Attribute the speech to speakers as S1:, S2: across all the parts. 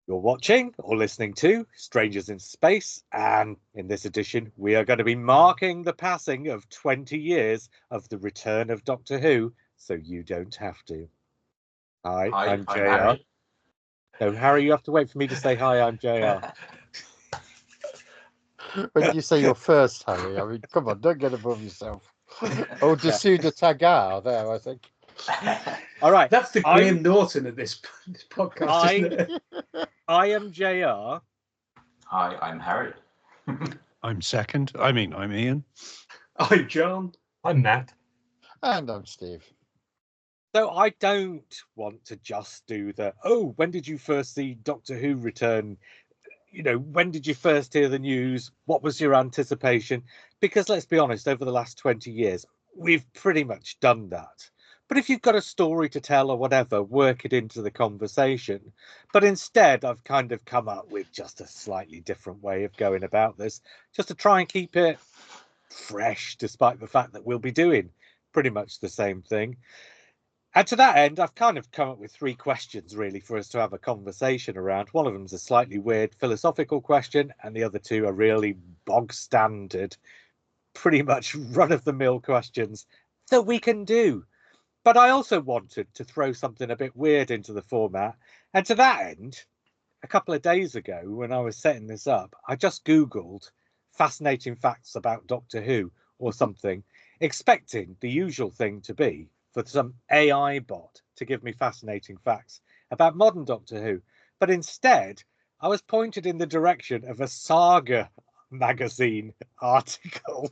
S1: You're watching or listening to Strangers in Space, and in this edition, we are going to be marking the passing of 20 years of the return of Doctor Who, so you don't have to. Hi, I'm JR.
S2: Harry.
S1: No, Harry, you have to wait for me to say hi, I'm JR.
S3: When you say your first, Harry, I mean, come on, don't get above yourself. Oh, Jasuda Tagar, there, I think.
S1: All right.
S4: That's the Graham Norton of this podcast, isn't it?
S1: I am JR.
S2: Hi, I'm Harry.
S5: I'm Iain.
S4: I'm John.
S6: I'm Matt.
S3: And I'm Steve.
S1: So I don't want to just do when did you first see Doctor Who return? You know, when did you first hear the news? What was your anticipation? Because let's be honest, over the last 20 years, we've pretty much done that. But if you've got a story to tell or whatever, work it into the conversation. But instead, I've kind of come up with just a slightly different way of going about this, just to try and keep it fresh, despite the fact that we'll be doing pretty much the same thing. And to that end, I've kind of come up with 3 questions, really, for us to have a conversation around. One of them is a slightly weird philosophical question, and the other 2 are really bog standard, pretty much run-of-the-mill questions that we can do. But I also wanted to throw something a bit weird into the format. And to that end, a couple of days ago, when I was setting this up, I just Googled fascinating facts about Doctor Who or something, expecting the usual thing to be for some AI bot to give me fascinating facts about modern Doctor Who. But instead, I was pointed in the direction of a Saga magazine article,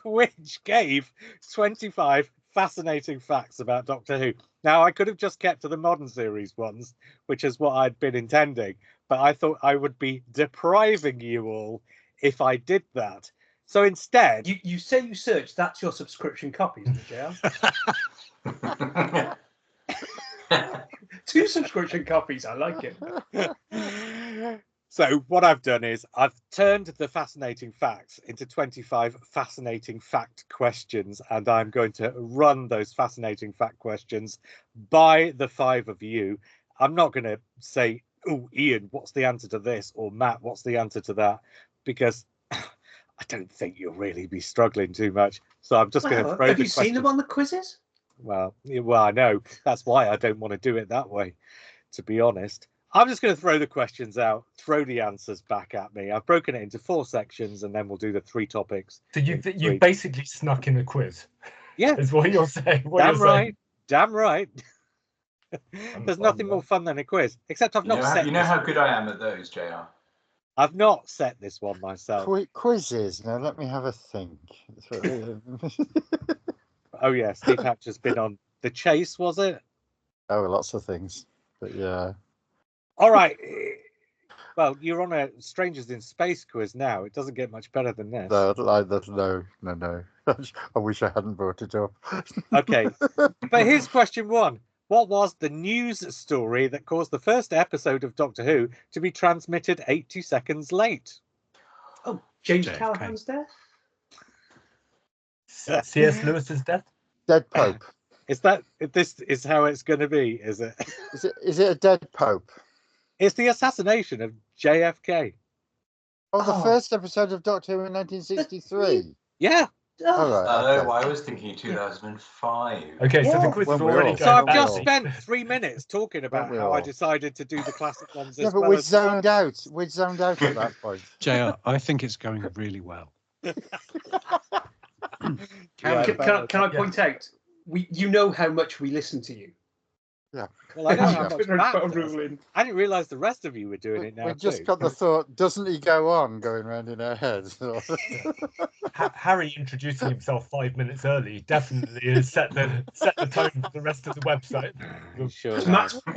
S1: which gave 25 fascinating facts about Doctor Who. Now, I could have just kept to the modern series ones, which is what I'd been intending, but I thought I would be depriving you all if I did that. So instead...
S4: You say you search, that's your subscription copy, isn't it, JR? 2 subscription copies, I like it.
S1: So what I've done is I've turned the fascinating facts into 25 fascinating fact questions, and I'm going to run those fascinating fact questions by the 5 of you. I'm not going to say, oh, Iain, what's the answer to this? Or Matt, what's the answer to that? Because I don't think you'll really be struggling too much. So I'm just going to throw.
S4: Have you seen them on the quizzes?
S1: Well, I know. That's why I don't want to do it that way, to be honest. I'm just going to throw the questions out, throw the answers back at me. I've broken it into 4 sections, and then we'll do the 3 topics.
S6: So you basically snuck in a quiz.
S1: Yeah.
S6: Is what you're saying.
S1: Damn right. There's nothing more fun than a quiz, except I've not set.
S2: You know how good I am at those, JR.
S1: I've not set this one myself.
S3: Quizzes. Now let me have a think.
S1: Oh yeah, Steve Hatcher's been on The Chase, was it?
S3: Oh, lots of things, but yeah.
S1: All right. Well, you're on a Strangers in Space quiz now. It doesn't get much better than this.
S3: No. I wish I hadn't brought it up.
S1: Okay. But here's question 1. What was the news story that caused the first episode of Doctor Who to be transmitted 80 seconds late?
S4: Oh, James Callahan's death?
S6: C.S. Lewis's death?
S3: Dead Pope.
S1: This is how it's going to be, is it?
S3: Is it a dead Pope?
S1: It's the assassination of JFK.
S3: Oh, the first episode of Doctor Who in 1963.
S1: Yeah.
S3: All right, okay.
S2: I was thinking 2005.
S6: Okay, so the quiz is already going.
S1: So I've just spent 3 minutes talking about how I decided to do the classic ones.
S3: Yeah, but we'd zoned out. We'd zoned out at that point.
S5: JR, I think it's going really well.
S4: Can I point out? You know how much we listen to you.
S3: Yeah.
S1: Well, I know how much Matt does. I didn't realise the rest of you were doing it now.
S3: We just got the thought, doesn't he go on going round in our heads?
S6: Harry introducing himself 5 minutes early definitely has set the tone for the rest of the website.
S1: Sure.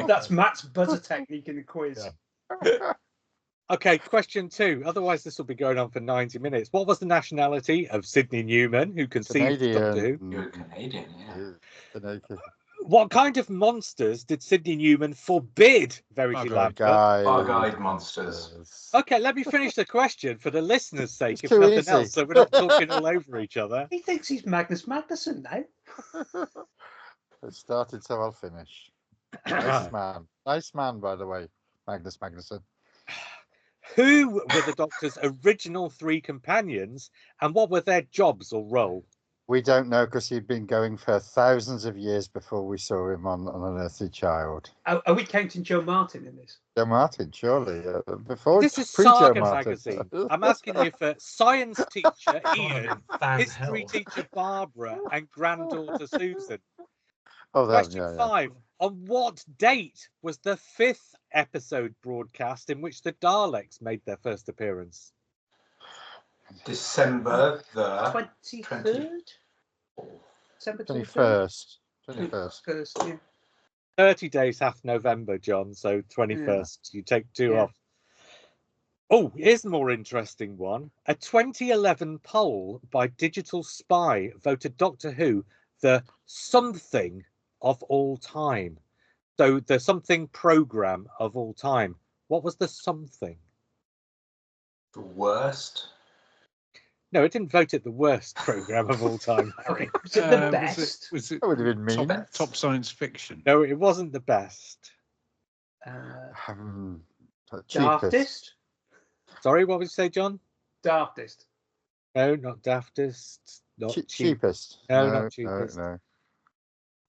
S4: That's Matt's buzzer technique in the quiz.
S1: Yeah. Okay, question 2. Otherwise, this will be going on for 90 minutes. What was the nationality of Sidney Newman, who conceived Doctor Who?
S2: You're Canadian, yeah.
S3: Canadian.
S1: What kind of monsters did Sidney Newman forbid Verity Lambert?
S2: Bug-eyed monsters.
S1: Okay, let me finish the question for the listeners' sake, if nothing else, so we're not talking all over each other.
S4: He thinks he's Magnus Magnuson now.
S3: It started, so I'll finish. Nice man, by the way, Magnus Magnusson.
S1: Who were the Doctor's original three companions, and what were their jobs or role?
S3: We don't know because he'd been going for thousands of years before we saw him on An Earthly Child.
S4: Are we counting Joe Martin in this?
S3: Joe Martin, surely. Before
S1: This is
S3: pre-Joe
S1: Saga
S3: Martin.
S1: magazine. I'm asking you for science teacher Iain,
S6: Fan
S1: history
S6: hell.
S1: teacher Barbara, and granddaughter Susan.
S3: Oh, that,
S1: Question
S3: yeah.
S1: 5. On what date was the 5th episode broadcast in which the Daleks made their first appearance?
S2: December the
S4: 23rd? December
S3: 21st.
S4: 21st, yeah.
S1: 30 days half November, John, so 21st. You take 2 off. Oh, here's a more interesting one. A 2011 poll by Digital Spy voted Doctor Who the something of all time. So the something program of all time. What was the something?
S2: The worst.
S1: No, it didn't vote it the worst program of all time, Harry.
S4: Was it the best?
S5: Was it
S3: That would have been mean.
S5: top science fiction?
S1: No, it wasn't the best.
S3: Cheapest.
S4: Daftest?
S1: Sorry, what would you say, John?
S4: Daftest.
S1: No, not daftest. Not
S3: Cheapest.
S1: No, not cheapest.
S3: No.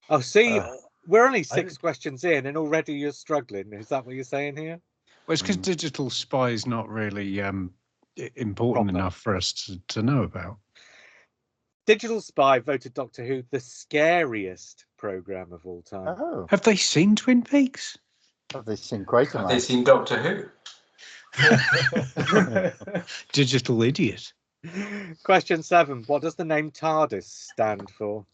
S1: Oh, see, we're only 6 questions in, and already you're struggling. Is that what you're saying here?
S5: Well, it's because Digital Spy is not really important enough for us to know about.
S1: Digital Spy voted Doctor Who the scariest program of all time.
S3: Oh,
S5: Have they seen Twin Peaks?
S3: have they seen quite a
S2: Have they
S3: lot?
S2: seen Doctor Who?
S5: Digital idiot.
S1: Question 7. What does the name TARDIS stand for?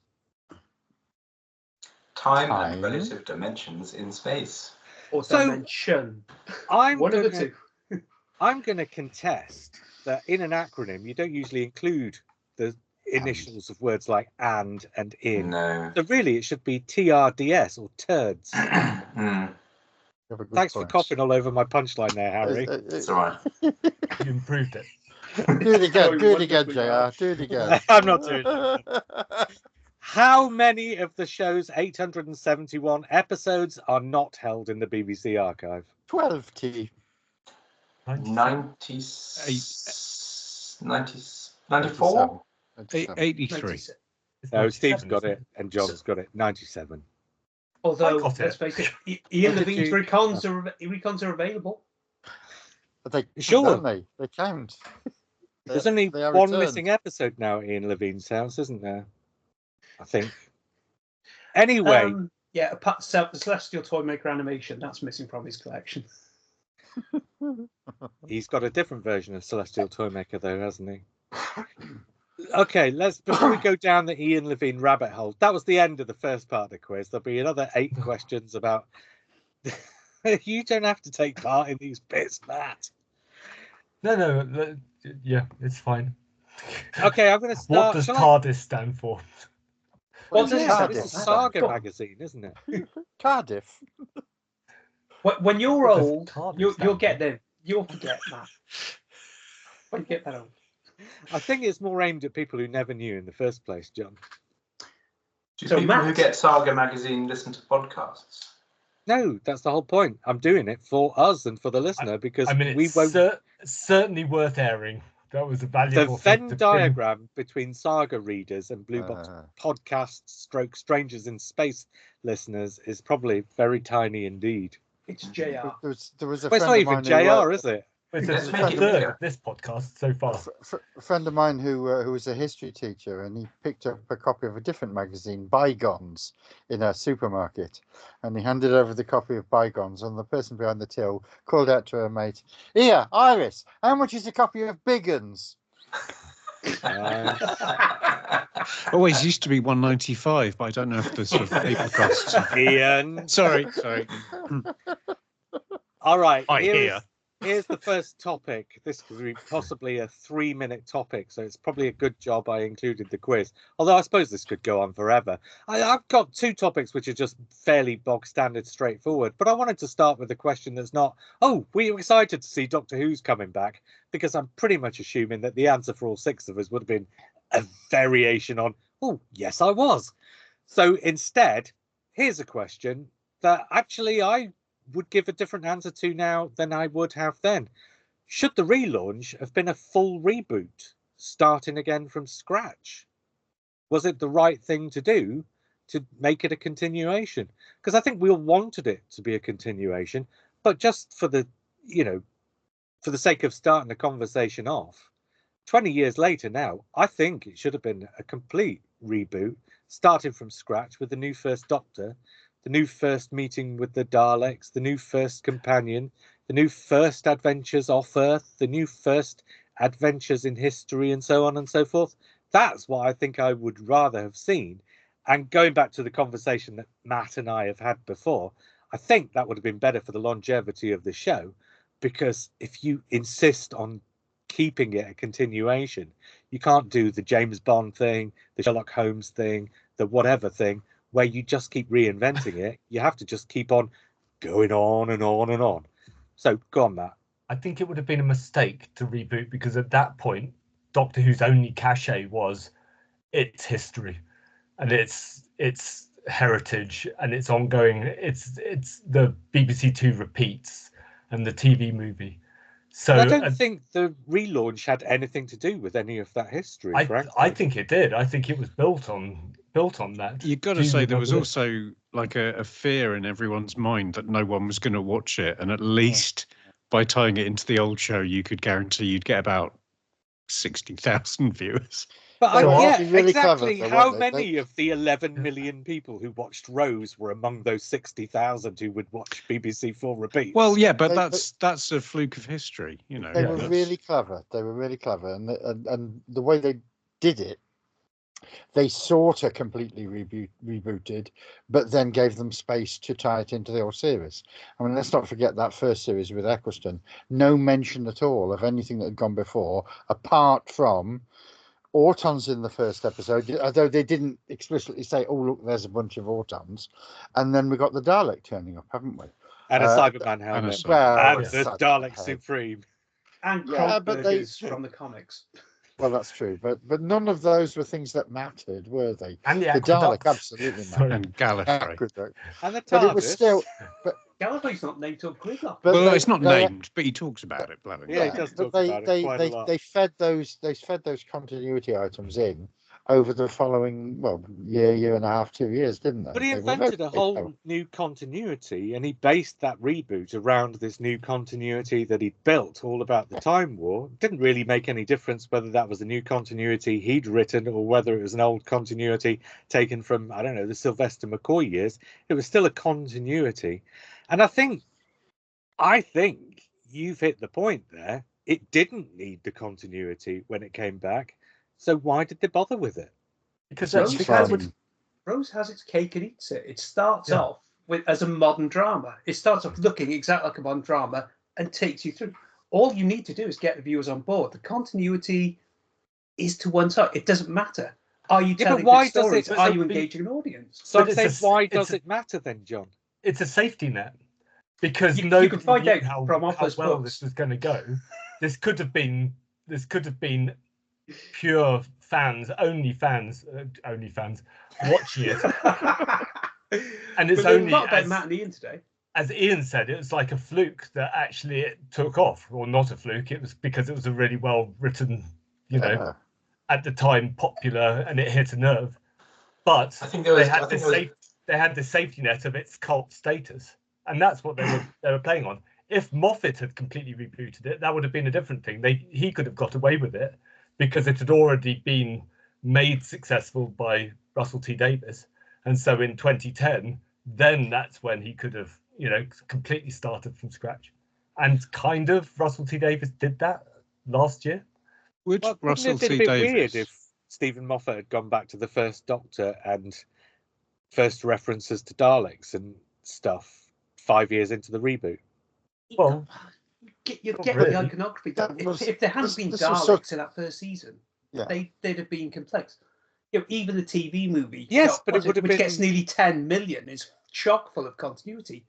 S2: Time
S3: Time.
S2: and relative dimensions in space.
S4: Or
S1: So,
S4: dimension.
S1: I'm
S4: One of the
S1: gonna-
S4: two.
S1: I'm going to contest that in an acronym, you don't usually include the initials of words like and in.
S2: No.
S1: So really, it should be TRDS or turds.
S2: Mm,
S3: You have a good
S1: Thanks for
S3: point.
S1: coughing all over my punchline there, Harry.
S2: it's all right.
S6: You improved it.
S3: Do it again,
S4: Going
S3: do it again,
S4: wonderfully
S3: JR.
S4: well.
S3: Do it again.
S1: I'm not doing it. How many of the show's 871 episodes are not held in the BBC archive?
S3: 12 T.
S2: 94?
S5: 83.
S4: 96.
S1: No, Steve's got it and John's got it. 97.
S4: Although,
S6: I got
S4: let's
S6: it.
S4: face it, Ian
S1: What did
S4: Levine's
S1: you-
S4: recons are available.
S3: But they
S1: Sure.
S3: don't they? They count.
S1: There's only
S3: They are
S1: one
S3: returned.
S1: missing episode now at Ian Levine's house, isn't there? I think. Anyway,
S4: Yeah, apart from the Celestial Toymaker animation, that's missing from his collection.
S1: he's got a different version of Celestial Toymaker, though, hasn't he? Okay, before we go down the Ian Levine rabbit hole, that was the end of the first part of the quiz. There'll be another 8 questions about. You don't have to take part in these bits, Matt.
S6: No, yeah, it's fine.
S1: Okay, I'm going to
S6: What
S1: start.
S6: does
S1: shall I-
S6: TARDIS stand for?
S4: Well,
S3: What
S4: this
S3: is
S4: is-
S1: This
S3: Cardiff?
S1: is Saga
S4: Go on.
S1: magazine, isn't it?
S3: Cardiff.
S4: When you're
S6: What does
S4: old,
S6: TARDIS
S4: you'll
S6: stand
S4: get
S6: for?
S4: them. You'll forget that. When you get that old.
S1: I think it's more aimed at people who never knew in the first place, John.
S2: Do
S4: So
S2: people who
S4: Matt-
S2: get Saga magazine listen to podcasts?
S1: No, that's the whole point. I'm doing it for us and for the listener because
S6: I mean,
S1: we
S6: it's
S1: won't.
S6: certainly worth airing. That was a
S1: The
S6: valuable thing
S1: Venn
S6: to bring.
S1: diagram between Saga readers and Blue Box podcast stroke strangers in space listeners is probably very tiny indeed.
S4: It's JR.
S3: There was a
S1: Well, it's
S3: friend
S1: not
S3: of
S1: even
S3: mine who
S1: JR, is it?
S6: It's
S2: Let's
S6: a
S2: make it
S6: third
S2: bigger.
S6: of this podcast so far.
S3: a friend of mine who was a history teacher, and he picked up a copy of a different magazine, Bygones, in a supermarket, and he handed over the copy of Bygones, and the person behind the till called out to her mate, "Here, Iris, how much is a copy of Biggins?"
S5: Always used to be 195, but I don't know if the sort of paper costs.
S1: Ian.
S5: Sorry.
S1: All right.
S5: I hear.
S1: Here's the first topic. This could be possibly a 3-minute topic, so it's probably a good job I included the quiz. Although I suppose this could go on forever. I've got 2 topics which are just fairly bog standard, straightforward. But I wanted to start with a question that's not, oh, were you excited to see Doctor Who's coming back? Because I'm pretty much assuming that the answer for all 6 of us would have been a variation on, oh, yes, I was. So instead, here's a question. that actually I would give a different answer to now than I would have then. Should the relaunch have been a full reboot, starting again from scratch? Was it the right thing to do to make it a continuation? Because I think we all wanted it to be a continuation, but just for the, for the sake of starting the conversation off, 20 years later now, I think it should have been a complete reboot, starting from scratch with the new First Doctor, the new first meeting with the Daleks, the new first companion, the new first adventures off Earth, the new first adventures in history, and so on and so forth. That's what I think I would rather have seen. And going back to the conversation that Matt and I have had before, I think that would have been better for the longevity of the show, because if you insist on keeping it a continuation, you can't do the James Bond thing, the Sherlock Holmes thing, the whatever thing, where you just keep reinventing it. You have to just keep on going on and on and on. So go on, Matt.
S6: I think it would have been a mistake to reboot, because at that point, Doctor Who's only cachet was its history and its heritage and its ongoing. It's the BBC Two repeats and the TV movie. So
S1: I don't think the relaunch had anything to do with any of that history.
S6: I think it did. I think it was built on that.
S5: You've got to say there was also like a fear in everyone's mind that no one was going to watch it, and at least by tying it into the old show, you could guarantee you'd get about 60,000 viewers.
S1: But
S3: really
S1: exactly
S3: clever,
S1: how many of the 11 million people who watched Rose were among those 60,000 who would watch BBC Four repeats?
S5: Well, yeah, but that's a fluke of history,
S3: They were really clever. They were really clever, and the way they did it, they sort of completely rebooted, but then gave them space to tie it into the old series. I mean, let's not forget that first series with Eccleston. No mention at all of anything that had gone before, apart from Autons in the first episode, although they didn't explicitly say, "Oh, look, there's a bunch of Autons," and then we got the Dalek turning up, haven't we?
S1: And a Cyberman helmet. And the Dalek Supreme.
S4: And burgers from the comics.
S3: Well, that's true, but none of those were things that mattered, were they?
S6: And the
S3: Dalek absolutely mattered.
S5: And Gallifrey.
S1: And the TARDIS.
S3: But it was still.
S4: Gallifrey's not named till Gridlock.
S5: Well, it's not named, but he talks about it.
S1: Yeah, he does talk about it quite a lot.
S3: They fed those continuity items in over the following year and a half, 2 years, didn't they?
S1: But he invented a whole new continuity, and he based that reboot around this new continuity that he'd built all about the Time War. It didn't really make any difference whether that was a new continuity he'd written or whether it was an old continuity taken from, I don't know, the Sylvester McCoy years. It was still a continuity. And I think you've hit the point there. It didn't need the continuity when it came back. So why did they bother with it?
S6: Because
S4: Rose has its cake and eats it. It starts off as a modern drama. It starts off looking exactly like a modern drama and takes you through. All you need to do is get the viewers on board. The continuity is to one side. It doesn't matter. Are you telling good stories? Are you engaging an audience?
S1: So why does it matter then, John?
S6: It's a safety net. Because
S4: you can find out
S6: how well this was going to go. This could have been pure fans, only fans watching it. And it's only
S4: not about Matt and Iain today.
S6: As Iain said, it was like a fluke that actually it took off, or not a fluke. It was because it was a really well written, at the time popular, and it hit a nerve. But I think they had the safety net of its cult status. And that's what they were playing on. If Moffat had completely rebooted it, that would have been a different thing. He could have got away with it because it had already been made successful by Russell T Davies. And so in 2010, then that's when he could have, completely started from scratch. And kind of Russell T Davies did that last year.
S1: Russell T Davies? Weird if Stephen Moffat had gone back to the First Doctor and first references to Daleks and stuff 5 years into the reboot.
S4: Well, you get the iconography. If there hadn't been Daleks in that first season, they'd have been complex. Even the TV movie, which gets nearly 10 million, is chock full of continuity.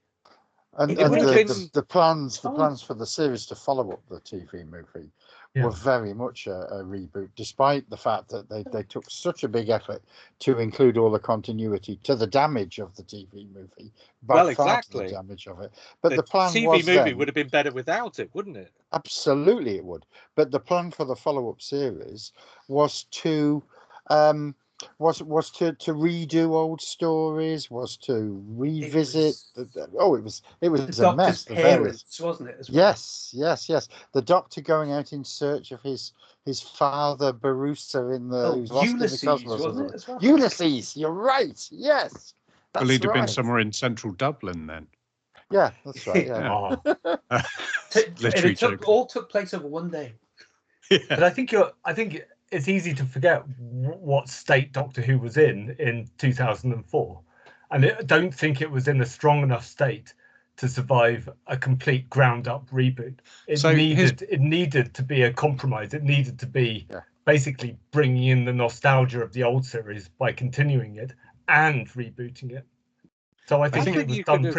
S3: And the plans for the series to follow up the TV movie were very much a reboot, despite the fact that they took such a big effort to include all the continuity, to the damage of the TV movie, by far
S1: exactly.
S3: to the damage of it. But
S1: The
S3: the plan
S1: TV
S3: was
S1: movie
S3: then,
S1: would have been better without it, wouldn't it?
S3: absolutely it would. But the plan for the follow-up series was to to redo old stories, was to revisit. It was
S4: The
S3: a
S4: Doctor's
S3: mess. The
S4: parents,
S3: various,
S4: wasn't it? As well?
S3: yes. The Doctor going out in search of his father Barusa in the who's lost in the
S4: Ulysses,
S3: cosmos.
S4: wasn't it? As well?
S3: Ulysses, you're right. Yes, that's
S5: Well, he'd have been
S3: right.
S5: somewhere in central Dublin then.
S3: Yeah, that's right. Yeah.
S6: Oh.
S5: Literary joke.
S4: All took place over one day.
S5: Yeah.
S6: But I think it's easy to forget what state Doctor Who was in 2004, and I don't think it was in a strong enough state to survive a complete ground up reboot. It needed to be a compromise. It needed to be basically bringing in the nostalgia of the old series by continuing it and rebooting it. So I think it was done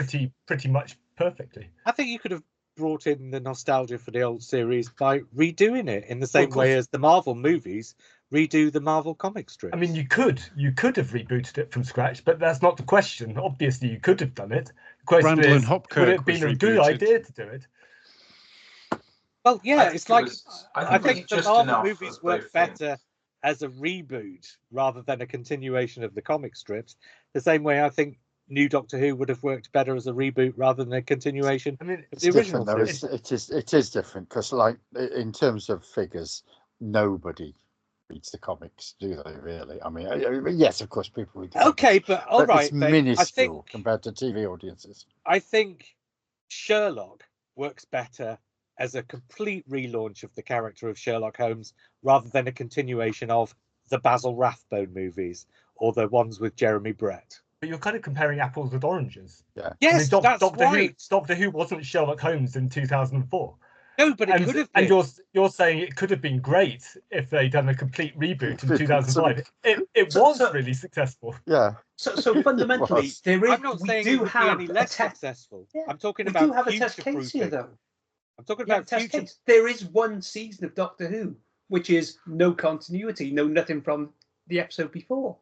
S6: pretty much perfectly.
S1: I think you could have brought in the nostalgia for the old series by redoing it in the same way as the Marvel movies redo the Marvel comic strips.
S6: I mean, you could have rebooted it from scratch, but that's not the question. Obviously, you could have done it. The question
S5: Randall
S6: is,
S5: and Hopkirk
S6: would it have been a good idea to do it?
S1: Well, yeah, it's like I think the Marvel
S2: enough
S1: movies
S2: of
S1: work
S2: both
S1: better as a reboot rather than a continuation of the comic strips. The same way I think New Doctor Who would have worked better as a reboot rather than a continuation.
S6: I mean,
S1: of the original
S3: different, though. It is different because, like, in terms of figures, nobody reads the comics, do they? Really? I mean, yes, of course, people read. The
S1: okay,
S3: comics,
S1: but all right,
S3: it's minuscule compared to TV audiences.
S1: I think Sherlock works better as a complete relaunch of the character of Sherlock Holmes rather than a continuation of the Basil Rathbone movies or the ones with Jeremy Brett.
S6: But you're kind of comparing apples with oranges.
S3: Yeah.
S1: Yes,
S6: I mean,
S1: that's right.
S6: Doctor Who wasn't Sherlock Holmes in 2004.
S1: No, but it could have been.
S6: And you're saying it could have been great if they'd done a complete reboot in 2005. It was really successful.
S3: Yeah.
S4: So fundamentally, there is.
S1: I'm not saying it would be any less successful.
S4: Yeah.
S1: I'm talking
S4: We
S1: about
S4: do have a test case here, though.
S1: I'm talking about future.
S4: Case. There is one season of Doctor Who, which is no continuity, no nothing from the episode before.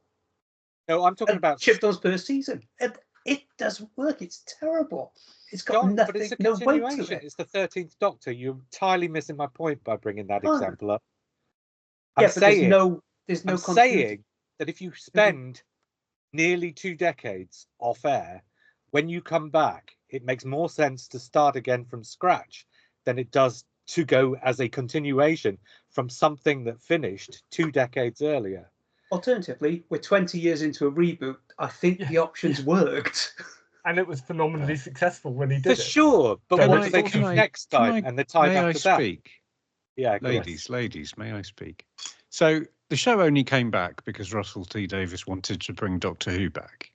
S1: No, I'm talking about
S4: Chibnall's per season. And it doesn't work. It's terrible. It's got
S1: John,
S4: nothing,
S1: but it's a
S4: no weight
S1: continuation.
S4: to it.
S1: It's the 13th Doctor. You're entirely missing my point by bringing that
S4: Oh.
S1: example up.
S4: Yeah,
S1: I'm saying,
S4: there's no
S1: I'm
S4: continuity.
S1: saying that if you spend nearly 2 decades off air, when you come back, it makes more sense to start again from scratch than it does to go as a continuation from something that finished 2 decades earlier.
S4: Alternatively, we're 20 years into a reboot. I think the options worked.
S6: And it was phenomenally successful when he did
S1: For
S6: it.
S1: sure, but
S6: Can
S1: what
S6: I-
S1: do they do next time and the time
S5: may I
S1: after that?
S5: speak?
S1: Yeah, go on.
S5: Ladies, may I speak? So the show only came back because Russell T Davies wanted to bring Doctor Who back.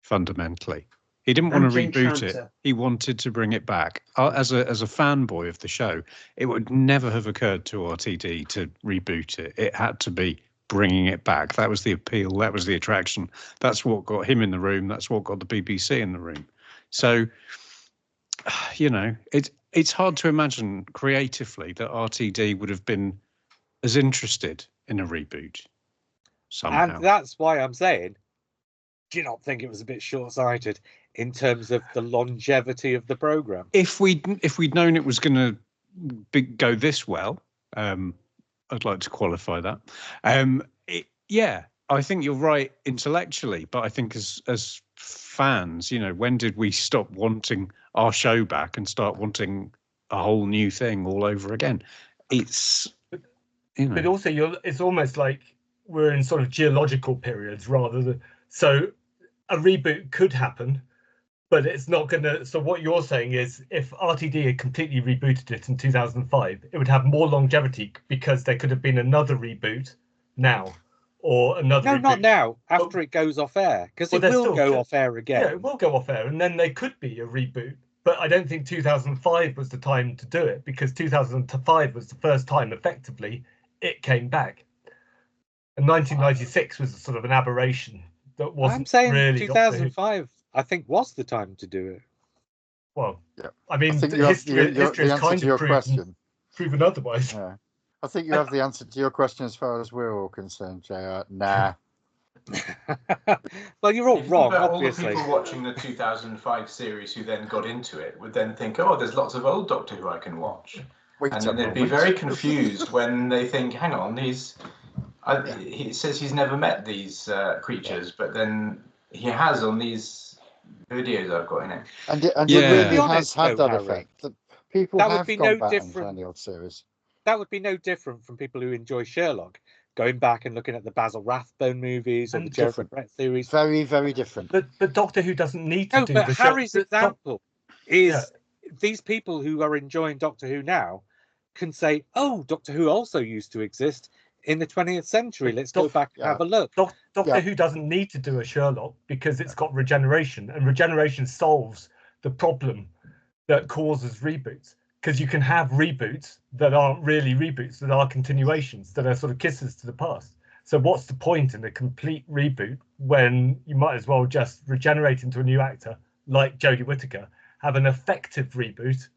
S5: Fundamentally, he didn't want to
S4: Jane
S5: reboot it.
S4: Tranter.
S5: He wanted to bring it back. As a fanboy of the show, it would never have occurred to RTD to reboot it. It had to be bringing it back. That was the appeal. That was the attraction. That's what got him in the room. That's what got the BBC in the room. So, you know, it's hard to imagine creatively that RTD would have been as interested in a reboot somehow.
S1: And that's why I'm saying, do you not think it was a bit short-sighted in terms of the longevity of the program?
S5: If we'd known it was going to go this well, I'd like to qualify that. Yeah, I think you're right intellectually, but I think as fans, you know, when did we stop wanting our show back and start wanting a whole new thing all over again? It's, you know.
S6: But also, it's almost like we're in sort of geological periods rather than. So a reboot could happen, but it's not going to. So what you're saying is, if RTD had completely rebooted it in 2005, it would have more longevity because there could have been another reboot now, or another.
S1: No,
S6: reboot.
S1: not now. After it goes off air, because it will go off air again.
S6: Yeah, it will go off air, and then there could be a reboot. But I don't think 2005 was the time to do it, because 2005 was the first time, effectively, it came back. And 1996 was sort of an aberration that wasn't
S1: I'm saying
S6: really
S1: 2005, I think, was the time to do it.
S6: Well,
S3: yeah.
S6: I mean,
S3: I think
S6: history
S3: the
S6: is
S3: answer
S6: kind
S3: to your
S6: of
S3: question.
S6: proven otherwise.
S3: Yeah. I think you have the answer to your question as far as we're all concerned, JR. Nah.
S1: Well, you're all
S2: If you think
S1: wrong,
S2: about
S1: obviously.
S2: all the people watching the 2005 series who then got into it would then think, oh, there's lots of old Doctor Who I can watch.
S3: Wait
S2: And
S3: a
S2: then they'd be
S3: moment.
S2: very confused when they think, hang on, he says he's never met these creatures, but then he has on these videos I've got in it.
S3: And
S5: Yeah.
S3: it really
S1: To be
S3: has
S1: honest,
S3: had
S1: though,
S3: that
S1: Harry,
S3: effect. That people
S1: that would
S3: have
S1: be
S3: gone
S1: no
S3: back and
S1: different.
S3: found the old series.
S1: That would be no different from people who enjoy Sherlock, going back and looking at the Basil Rathbone movies or
S6: And
S1: the Jeremy
S3: different.
S1: Brett series.
S3: Very, very different.
S6: But Doctor Who doesn't need to
S1: No,
S6: do
S1: but
S6: the
S1: Harry's example is
S6: Yeah.
S1: these people who are enjoying Doctor Who now can say, "Oh, Doctor Who also used to exist in the 20th century.
S6: But
S1: Let's go back and have a look."
S6: Doctor Who doesn't need to do a Sherlock because it's got regeneration, and regeneration solves the problem that causes reboots. Because you can have reboots that aren't really reboots, that are continuations, that are sort of kisses to the past. So what's the point in a complete reboot when you might as well just regenerate into a new actor like Jodie Whittaker, have an effective reboot,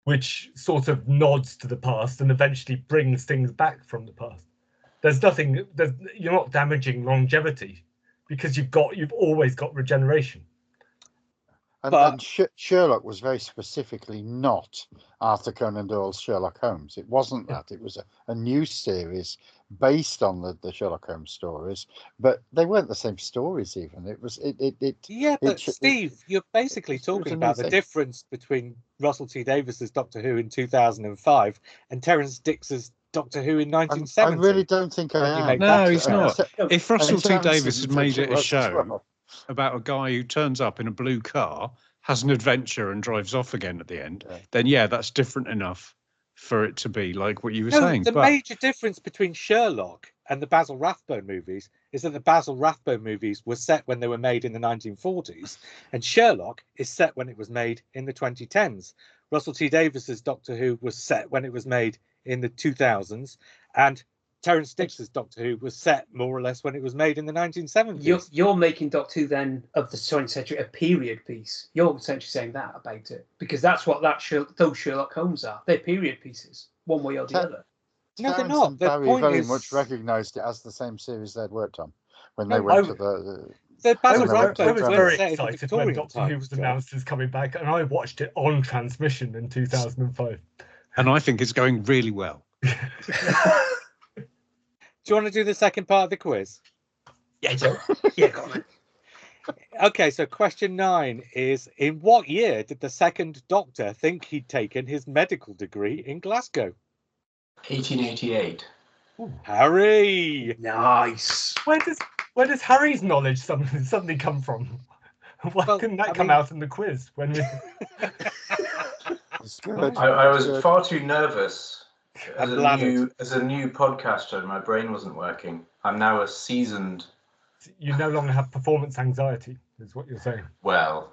S6: which sort of nods to the past and eventually brings things back from the past. You're not damaging longevity because you've always got regeneration.
S3: And Sherlock was very specifically not Arthur Conan Doyle's Sherlock Holmes. It wasn't that. It was a new series based on the Sherlock Holmes stories, but they weren't the same stories even. It was
S1: Steve, you're basically talking about the difference between Russell T Davies's Doctor Who in 2005 and Terence Dicks's Doctor Who in 1970.
S3: I really don't think I am.
S5: No, he's not. If Russell T Davies had made it a show
S3: well.
S5: about a guy who turns up in a blue car, has an adventure and drives off again at the end, then that's different enough for it to be like what you were saying.
S1: The major difference between Sherlock and the Basil Rathbone movies is that the Basil Rathbone movies were set when they were made in the 1940s, and Sherlock is set when it was made in the 2010s. Russell T Davies's Doctor Who was set when it was made in the 2000s, and Terence Dicks's Doctor Who was set more or less when it was made in the 1970s.
S4: You're making Doctor Who then of the 20th century a period piece. You're essentially saying that about it because that's what those Sherlock Holmes are. They're period pieces, one way or the other.
S1: No, they're
S3: Terence
S1: not.
S3: and
S1: The
S3: Barry
S1: point
S3: very
S1: is,
S3: much recognised it as the same series they'd worked on when
S1: No,
S3: they went to the.
S1: Basil
S6: I was
S1: Rathbone
S6: very
S1: set in the
S6: excited when
S1: Victorian
S6: Doctor Who
S1: times,
S6: was
S1: John.
S6: announced as coming back, and I watched it on transmission in 2005.
S5: And I think it's going really well.
S1: Do you want to do the second part of the quiz?
S6: Yeah, Joe.
S4: Yeah, go on then.
S1: Okay, so question 9 is: in what year did the second Doctor think he'd taken his medical degree in Glasgow?
S2: 1888.
S1: Harry!
S4: Nice.
S6: Where does Harry's knowledge suddenly come from? Why couldn't that come out in the quiz? When we...
S3: It's good.
S2: I was far too nervous as
S1: I'm
S2: a new podcaster. My brain wasn't working. I'm now a seasoned.
S6: You no longer have performance anxiety, is what you're saying.
S2: Well,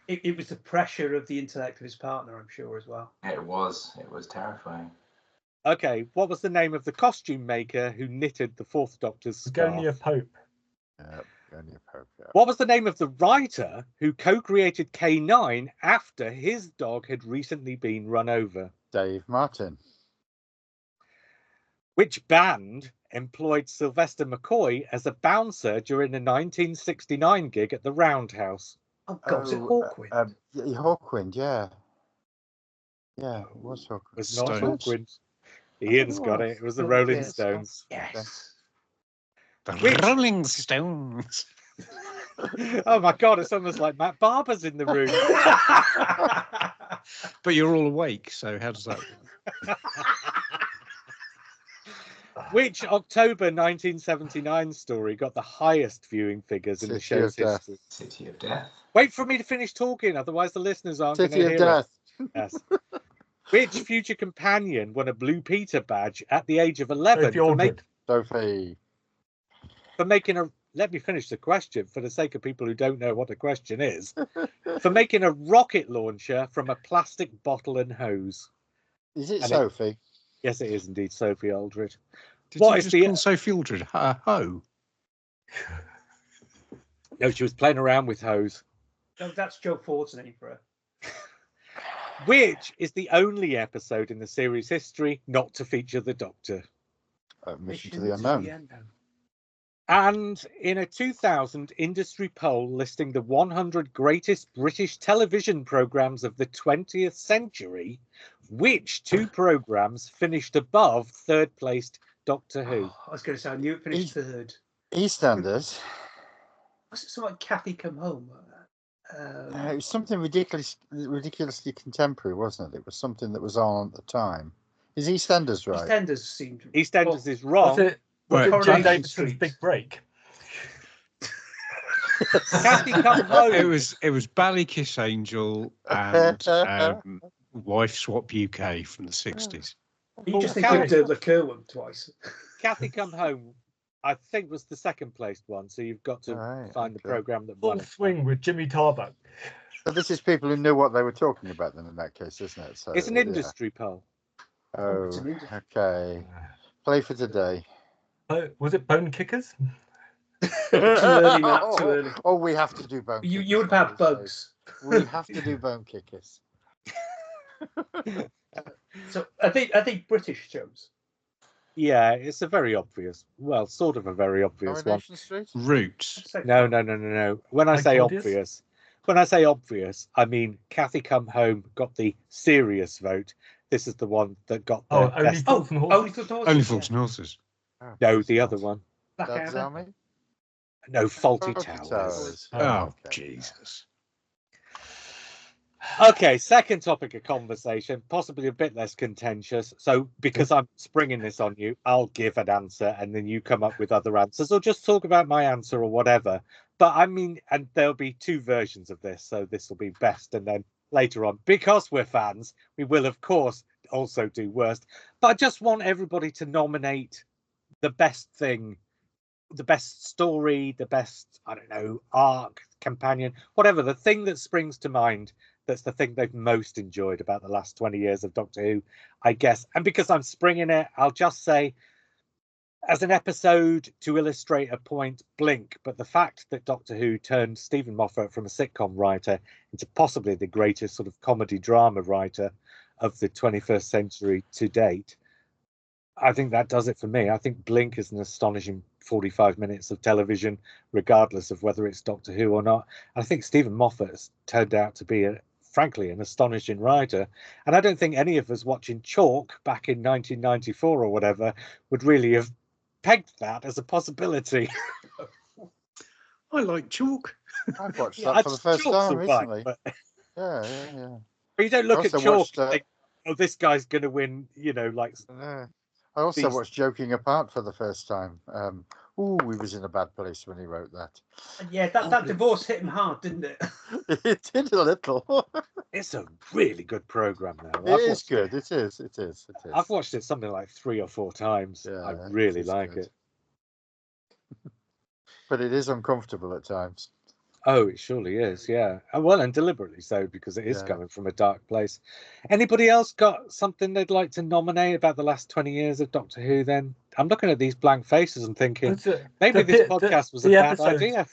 S4: It was the pressure of the intellect of his partner, I'm sure, as well.
S2: it was terrifying.
S1: Okay, what was the name of the costume maker who knitted the Fourth Doctor's scarf?
S6: Begonia Pope.
S1: What was the name of the writer who co-created K9 after his dog had recently been run over?
S3: Dave Martin.
S1: Which band employed Sylvester McCoy as a bouncer during the 1969 gig at the Roundhouse?
S4: Oh, God, was it Hawkwind?
S3: Hawkwind, yeah. Yeah, it was Hawkwind.
S1: It was not
S5: Stones.
S1: Hawkwind. Ian's got it. It was the Rolling Stones.
S4: Yes.
S5: The Rolling Stones.
S1: Oh my God, it's almost like Matt Barber's in the room.
S5: But you're all awake, so how does that work?
S1: Which October 1979 story got the highest viewing figures in the
S3: City
S1: show's
S3: of Death.
S1: history?
S2: City of Death.
S1: Wait for me to finish talking, otherwise the listeners aren't going to
S3: City
S1: hear
S3: of Death.
S1: it. Yes. Which future companion won a Blue Peter badge at the age of 11
S3: Sophie.
S1: for making a... Let me finish the question for the sake of people who don't know what a question is. For making a rocket launcher from a plastic bottle and hose.
S3: Is it
S1: And
S3: Sophie?
S1: Yes, it is indeed Sophie Aldred.
S5: Did
S1: What
S5: you
S1: is
S5: just
S1: the...
S5: call Sophie Aldred ho?
S1: No, she was playing around with hose.
S4: No, that's Joe Ford's name for her.
S1: which is the only episode in the series history not to feature the Doctor.
S3: Mission to the Unknown.
S1: And in a 2000 industry poll listing the 100 greatest British television programmes of the 20th century, which two programmes finished above third-placed Doctor Who?
S4: I was going to say, I knew it finished third.
S3: EastEnders.
S4: Was it something like Kathy Come Home?
S3: It was something ridiculously contemporary, wasn't it? It was something that was on at the time. Is EastEnders right?
S4: EastEnders seemed...
S1: EastEnders is wrong.
S6: Was it Jim
S4: Coronation
S6: Davidson's
S4: Street.
S6: Big Break?
S1: Kathy Come Home.
S5: It was Ballykiss Angel and Wife Swap UK from the 60s.
S4: You just think of the Kerwin twice.
S1: Kathy Come Home, I think, was the second placed one, so you've got to find the programme that won
S6: Full
S1: it.
S6: Swing with Jimmy Tarbuck.
S3: So this is people who knew what they were talking about then in that case, isn't it? So,
S1: It's an industry poll.
S3: Oh, okay. Play for today.
S6: Was it Bone Kickers?
S4: Too early, Matt, too early.
S3: Oh, we have to do Bone Kickers.
S4: You would have bugs.
S3: We have to do Bone Kickers.
S4: So are they British shows?
S1: Yeah, it's a very obvious, well, sort of a very obvious one.
S3: Coronation Street?
S5: Roots.
S1: No. When I say
S6: Claudius?
S1: obvious, I mean Kathy Come Home got the serious vote. This is the one that got the
S6: Only
S1: best.
S6: Fools and Horses.
S5: Only Fools and Horses.
S1: No, the other one.
S3: Dad's Army?
S1: No, Faulty
S3: Faulty
S1: Towers.
S3: Towers.
S5: Oh,
S3: okay.
S5: Jesus.
S1: Okay, second topic of conversation, possibly a bit less contentious. So, because I'm springing this on you, I'll give an answer and then you come up with other answers, or just talk about my answer or whatever. But I mean, and there'll be two versions of this, so this will be best, and then later on, because we're fans, we will of course also do worst. But I just want everybody to nominate the best thing, the best story, the best, I don't know, arc, companion, whatever, the thing that springs to mind. That's the thing they've most enjoyed about the last 20 years of Doctor Who, I guess. And because I'm springing it, I'll just say, as an episode to illustrate a point, Blink. But the fact that Doctor Who turned Stephen Moffat from a sitcom writer into possibly the greatest sort of comedy drama writer of the 21st century to date, I think that does it for me. I think Blink is an astonishing 45 minutes of television, regardless of whether it's Doctor Who or not. I think Stephen Moffat has turned out to be frankly, an astonishing writer. And I don't think any of us watching Chalk back in 1994 or whatever would really have pegged that as a possibility.
S5: I like Chalk.
S3: I've watched that for the first time recently.
S1: But
S3: Yeah.
S1: you don't look at Chalk
S3: watched,
S1: and think, oh, this guy's going to win, like...
S3: I also watched Joking Apart for the first time. He was in a bad place when he wrote that.
S4: Yeah, that divorce hit him hard, didn't it?
S3: It did a little.
S1: It's a really good program now.
S3: It is good. It is.
S1: I've watched it something like 3 or 4 times.
S3: Yeah,
S1: I really like it.
S3: But it is uncomfortable at times.
S1: Oh, it surely is, yeah. Well, and deliberately so, because it is coming from a dark place. Anybody else got something they'd like to nominate about the last 20 years of Doctor Who then? I'm looking at these blank faces and thinking, maybe this podcast was a bad idea.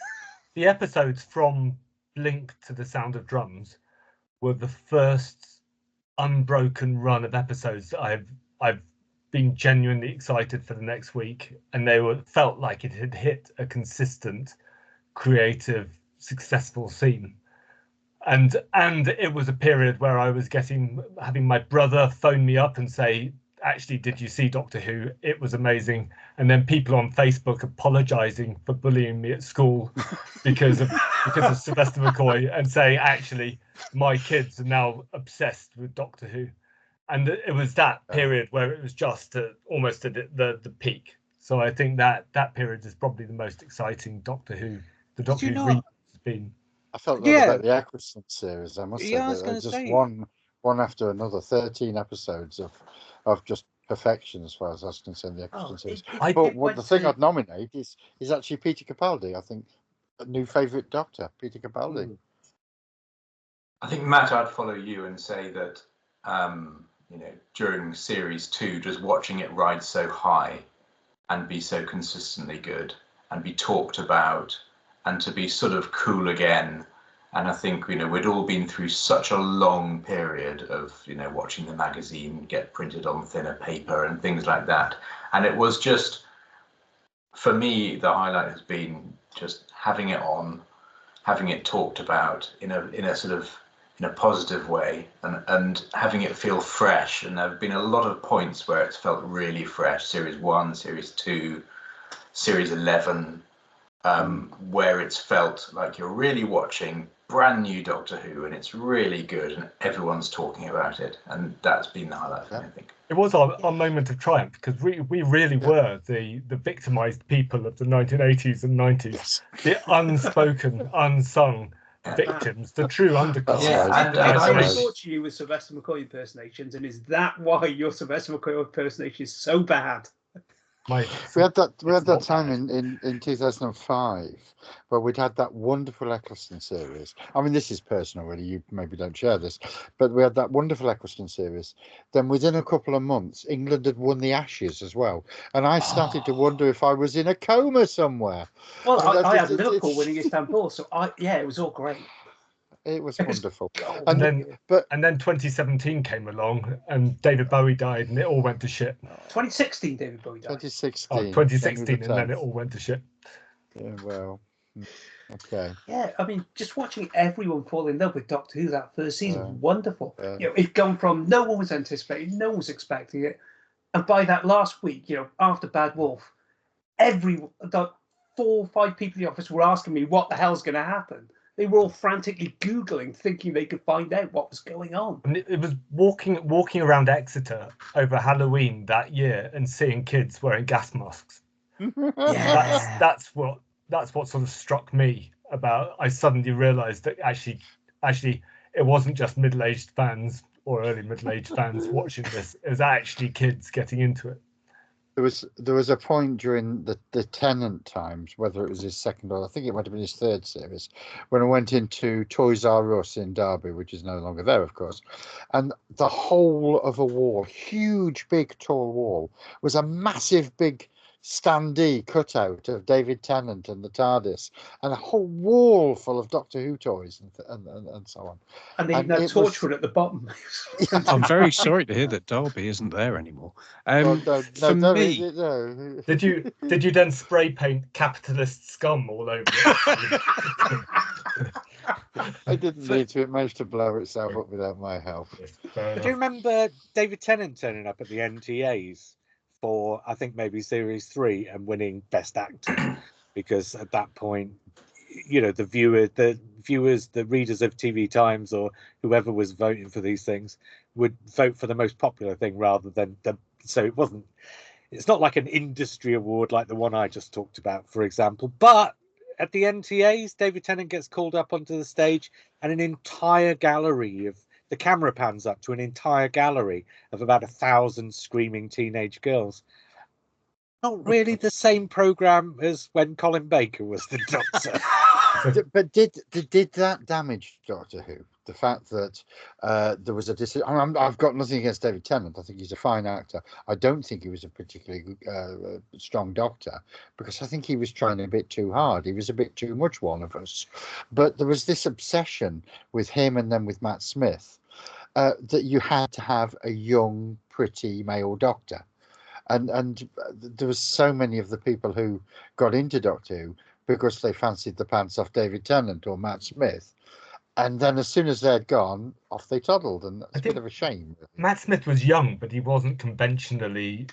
S6: The episodes from Blink to The Sound of Drums were the first unbroken run of episodes that I've been genuinely excited for the next week. And they felt like it had hit a consistent, creative, successful scene, and it was a period where I was having my brother phone me up and say, actually, did you see Doctor Who? It was amazing. And then people on Facebook apologizing for bullying me at school because of Sylvester McCoy, and saying, actually, my kids are now obsessed with Doctor Who. And it was that period where it was just almost at the peak. So I think that period is probably the most exciting Doctor Who. The Doctor Who been.
S3: I felt that about the Eccleston series. I must say,
S1: I was
S3: just
S1: say.
S3: one after another, 13 episodes of just perfection as far as I was concerned. The Eccleston series. But the thing I'd nominate is actually Peter Capaldi. I think a new favourite Doctor, Peter Capaldi.
S2: I think, Matt, I'd follow you and say that during series 2, just watching it ride so high and be so consistently good and be talked about, and to be sort of cool again, And I think, we'd all been through such a long period of, watching the magazine get printed on thinner paper and things like that. And it was just, for me, the highlight has been just having it on, having it talked about in a positive way, and having it feel fresh. And there have been a lot of points where it's felt really fresh. Series 1, Series 2, Series 11, where it's felt like you're really watching brand new Doctor Who, and it's really good, and everyone's talking about it, and that's been the highlight for me, I think.
S6: It was our moment of triumph, because we really were the victimized people of the 1980s and 90s, the unspoken, unsung victims, the true underclass.
S2: And
S4: I
S2: was
S4: torture you with Sylvester McCoy impersonations, and is that why your Sylvester McCoy impersonation is so bad?
S3: We had that time in 2005 where we'd had that wonderful Eccleston series. I mean, this is personal, really. You maybe don't share this, but we had that wonderful Eccleston series. Then within a couple of months, England had won the Ashes as well, and I started to wonder if I was in a coma somewhere.
S4: Well, I had Liverpool winning Istanbul, so it was all great.
S3: It was wonderful.
S6: And then 2017 came along, and David Bowie died, and it all went to shit.
S4: 2016, David Bowie died.
S3: 2016,
S6: and then it all went to shit.
S3: Yeah, well, okay.
S4: Yeah, I mean, just watching everyone fall in love with Doctor Who that first season was wonderful. It's gone from no one was anticipating, no one was expecting it, and by that last week, after Bad Wolf, the 4 or 5 people in the office were asking me what the hell's going to happen. They were all frantically Googling, thinking they could find out what was going on.
S6: And it was walking around Exeter over Halloween that year and seeing kids wearing gas masks. That's what sort of struck me about. I suddenly realised that actually it wasn't just middle-aged fans or early middle-aged fans watching this. It was actually kids getting into it.
S3: There was a point during the Tennant times, whether it was his second or I think it might have been his third series, when I went into Toys R Us in Derby, which is no longer there, of course, and the whole of a wall, huge, big, tall wall, was a massive, big standee cutout of David Tennant and the TARDIS, and a whole wall full of Doctor Who toys and so on.
S4: And they had Torchwood at the bottom.
S5: I'm very sorry to hear that Derby isn't there anymore. For me,
S6: did you then spray paint capitalist scum all over it?
S3: I didn't need to. It managed to blow itself up without my help.
S1: Do you remember David Tennant turning up at the NTAs for, I think, maybe Series 3 and winning Best Actor? Because at that point, the viewers, the readers of TV Times or whoever was voting for these things would vote for the most popular thing rather than so it's not like an industry award like the one I just talked about, for example. But at the NTAs, David Tennant gets called up onto the stage, and an entire gallery of the camera pans up to an entire gallery of about 1,000 screaming teenage girls. Not really the same program as when Colin Baker was the Doctor.
S3: But did that damage Doctor Who? The fact that there was a decision. I've got nothing against David Tennant. I think he's a fine actor. I don't think he was a particularly strong Doctor, because I think he was trying a bit too hard. He was a bit too much one of us. But there was this obsession with him and then with Matt Smith that you had to have a young, pretty male Doctor. And there was so many of the people who got into Doctor Who because they fancied the pants off David Tennant or Matt Smith. And then as soon as they'd gone, off they toddled. And it's a bit of a shame.
S6: Matt Smith was young, but he wasn't conventionally,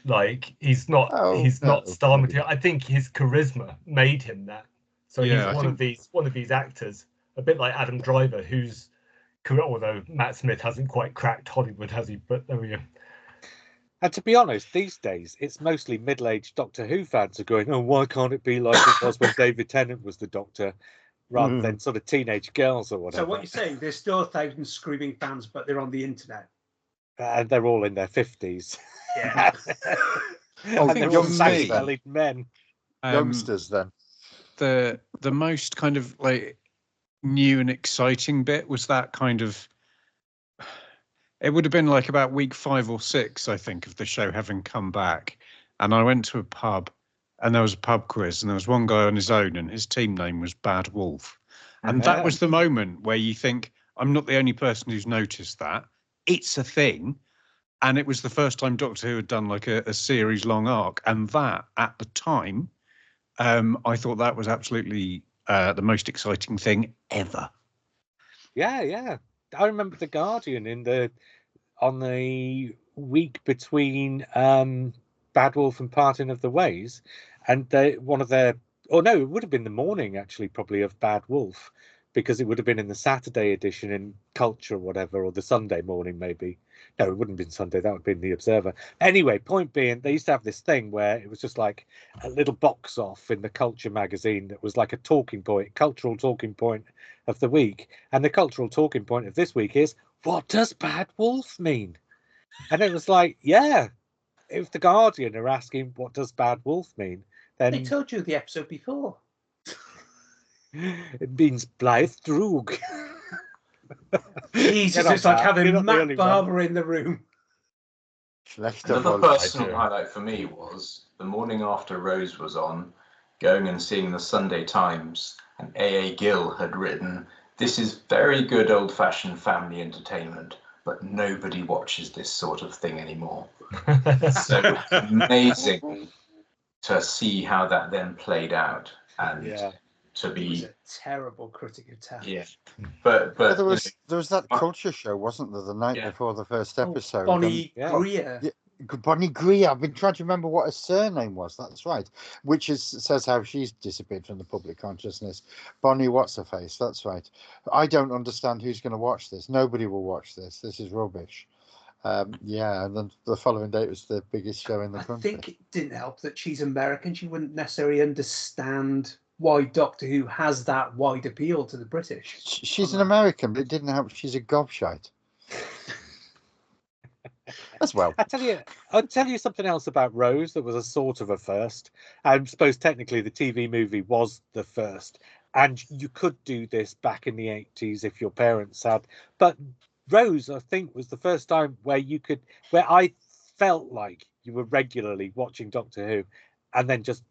S6: he's not star material. I think his charisma made him that. So he's one of these actors, a bit like Adam Driver, although Matt Smith hasn't quite cracked Hollywood, has he? But there we go.
S1: And to be honest, these days, it's mostly middle-aged Doctor Who fans are going, oh, why can't it be like it was when David Tennant was the Doctor, rather than sort of teenage girls or whatever.
S4: So what you're saying, there's still 1,000 screaming fans, but they're on the internet.
S1: And they're all in their 50s.
S4: Yeah.
S1: And they're all saggy-bellied men.
S3: Youngsters, then.
S5: The most kind of new and exciting bit was that kind of... It would have been about week 5 or 6, I think, of the show having come back. And I went to a pub, and there was a pub quiz, and there was one guy on his own, and his team name was Bad Wolf. And that was the moment where you think, I'm not the only person who's noticed that. It's a thing. And it was the first time Doctor Who had done like a series-long arc. And that, at the time, I thought that was absolutely the most exciting thing ever.
S1: Yeah. I remember The Guardian on the week between Bad Wolf and Parting of the Ways, and it would have been the morning actually, probably, of Bad Wolf, because it would have been in the Saturday edition in Culture or whatever, or the Sunday morning maybe. No, it wouldn't have been Sunday, that would have been the Observer. Anyway, point being, they used to have this thing where it was just like a little box off in the Culture magazine that was like a talking point, cultural talking point of the week. And the cultural talking point of this week is, what does Bad Wolf mean? And it was like, yeah, if the Guardian are asking what does Bad Wolf mean, then
S4: They told you the episode before.
S1: it means Blythe Droog.
S4: Jesus,
S1: Get on
S4: it's like
S1: that.
S4: having
S1: You're not the
S4: Matt
S1: only one.
S4: Barber in the room.
S2: Another personal highlight for me was the morning after Rose was on, going and seeing the Sunday Times, and A.A. Gill had written, "This is very good old-fashioned family entertainment, but nobody watches this sort of thing anymore." So amazing to see how that then played out, and to be.
S4: He was a terrible critic of talent.
S2: Yeah, but
S3: there was that culture show, wasn't there, the night before the first episode?
S4: Bonnie Greer.
S3: Bonnie Greer. I've been trying to remember what her surname was. That's right. Which says how she's disappeared from the public consciousness. Bonnie what's-her-face. That's right. I don't understand who's going to watch this. Nobody will watch this. This is rubbish. And then the following day it was the biggest show in the country.
S4: I think it didn't help that she's American. She wouldn't necessarily understand why Doctor Who has that wide appeal to the British.
S3: She's an American, but it didn't help. She's a gobshite. As well.
S1: I'll tell you something else about Rose that was a sort of a first. I suppose technically the TV movie was the first, and you could do this back in the 80s if your parents had. But Rose, I think, was the first time where I felt like you were regularly watching Doctor Who, and then just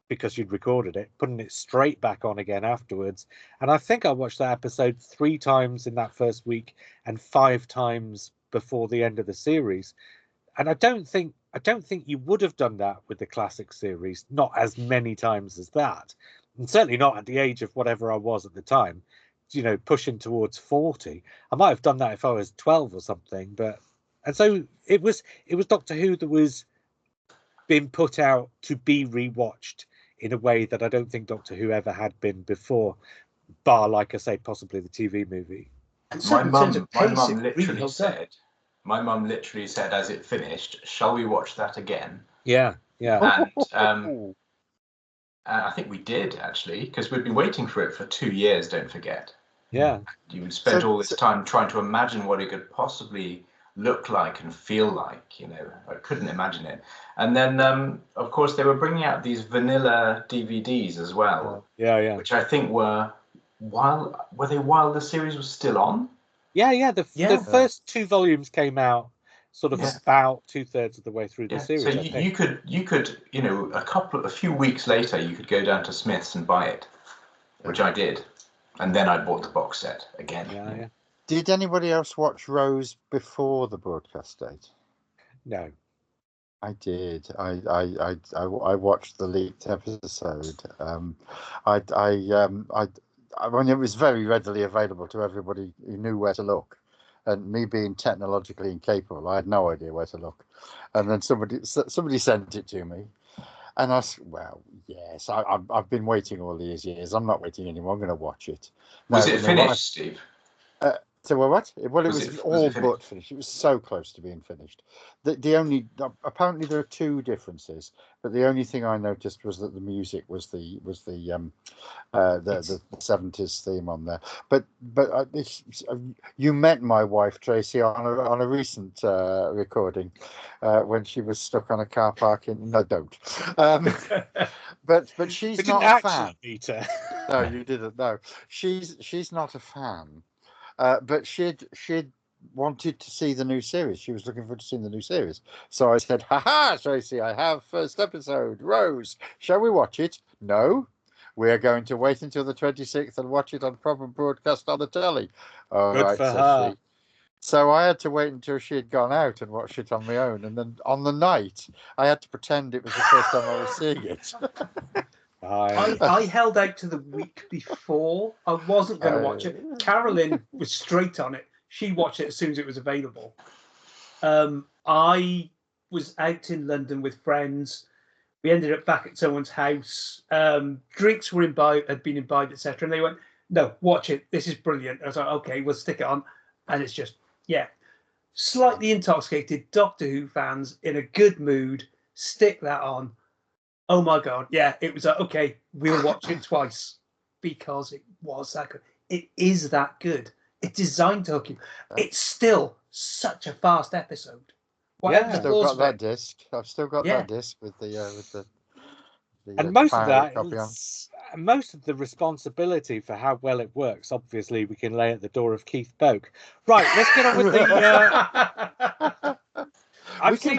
S1: because you'd recorded it, putting it straight back on again afterwards. And I think I watched that episode 3 times in that first week and 5 times before the end of the series. And I don't think you would have done that with the classic series, not as many times as that, and certainly not at the age of whatever I was at the time, pushing towards 40. I might have done that if I was 12 or something, and so it was Doctor Who that was being put out to be rewatched in a way that I don't think Doctor Who ever had been before, bar, like I say, possibly the TV movie.
S2: My mum literally said as it finished, "Shall we watch that again?"
S1: Yeah.
S2: And I think we did, actually, because we'd been waiting for it for 2 years, don't forget.
S1: Yeah.
S2: You spent all this time trying to imagine what it could possibly look like and feel like, I couldn't imagine it. And then, of course, they were bringing out these vanilla DVDs as well.
S1: Yeah.
S2: Which I think were while the series was still on?
S1: Yeah. The first 2 volumes came out sort of about 2/3 of the way through the series.
S2: So you could, a few weeks later, you could go down to Smith's and buy it, which I did. And then I bought the box set again.
S1: Yeah.
S3: Did anybody else watch Rose before the broadcast date?
S1: No.
S3: I did. I watched the leaked episode. It was very readily available to everybody who knew where to look. And me being technologically incapable, I had no idea where to look. And then somebody sent it to me. And I said, well, yes, I've been waiting all these years. I'm not waiting anymore. I'm going to watch it.
S2: Was it finished, Steve?
S3: So what? Well, it was all but finished. It was so close to being finished. Apparently there are 2 differences, but the only thing I noticed was that the music was the 70s theme on there. But you met my wife Tracy on a recent recording when she was stuck on a car park in. No, don't. But she's not a fan.
S1: Meet her.
S3: No, you didn't. No, she's not a fan. But she'd wanted to see the new series. She was looking forward to seeing the new series. So I said, "Ha ha, Tracy, I have first episode, Rose. Shall we watch it?" No. We are going to wait until the 26th and watch it on proper broadcast on the telly. All
S1: Good
S3: right,
S1: for
S3: says
S1: her.
S3: she. So I had to wait until she had gone out and watch it on my own. And then on the night, I had to pretend it was the first time I was seeing it.
S4: I held out to the week before. I wasn't going to watch it. Carolyn was straight on it. She watched it as soon as it was available. I was out in London with friends. We ended up back at someone's house. Drinks were had been imbibed, etc. And they went, "No, watch it. This is brilliant." I was like, "Okay, we'll stick it on." And it's just, slightly intoxicated Doctor Who fans in a good mood. Stick that on. Oh my God. Yeah, it was like, okay, we'll watch it twice because it was that good. It is that good. It's designed to hook you. It's still such a fast episode.
S3: I've still got that disc. I've still got that disc with the
S1: and most of that
S3: copy on.
S1: Most of the responsibility for how well it works, obviously, we can lay at the door of Keith Boak. Right, let's get on with the.
S3: We can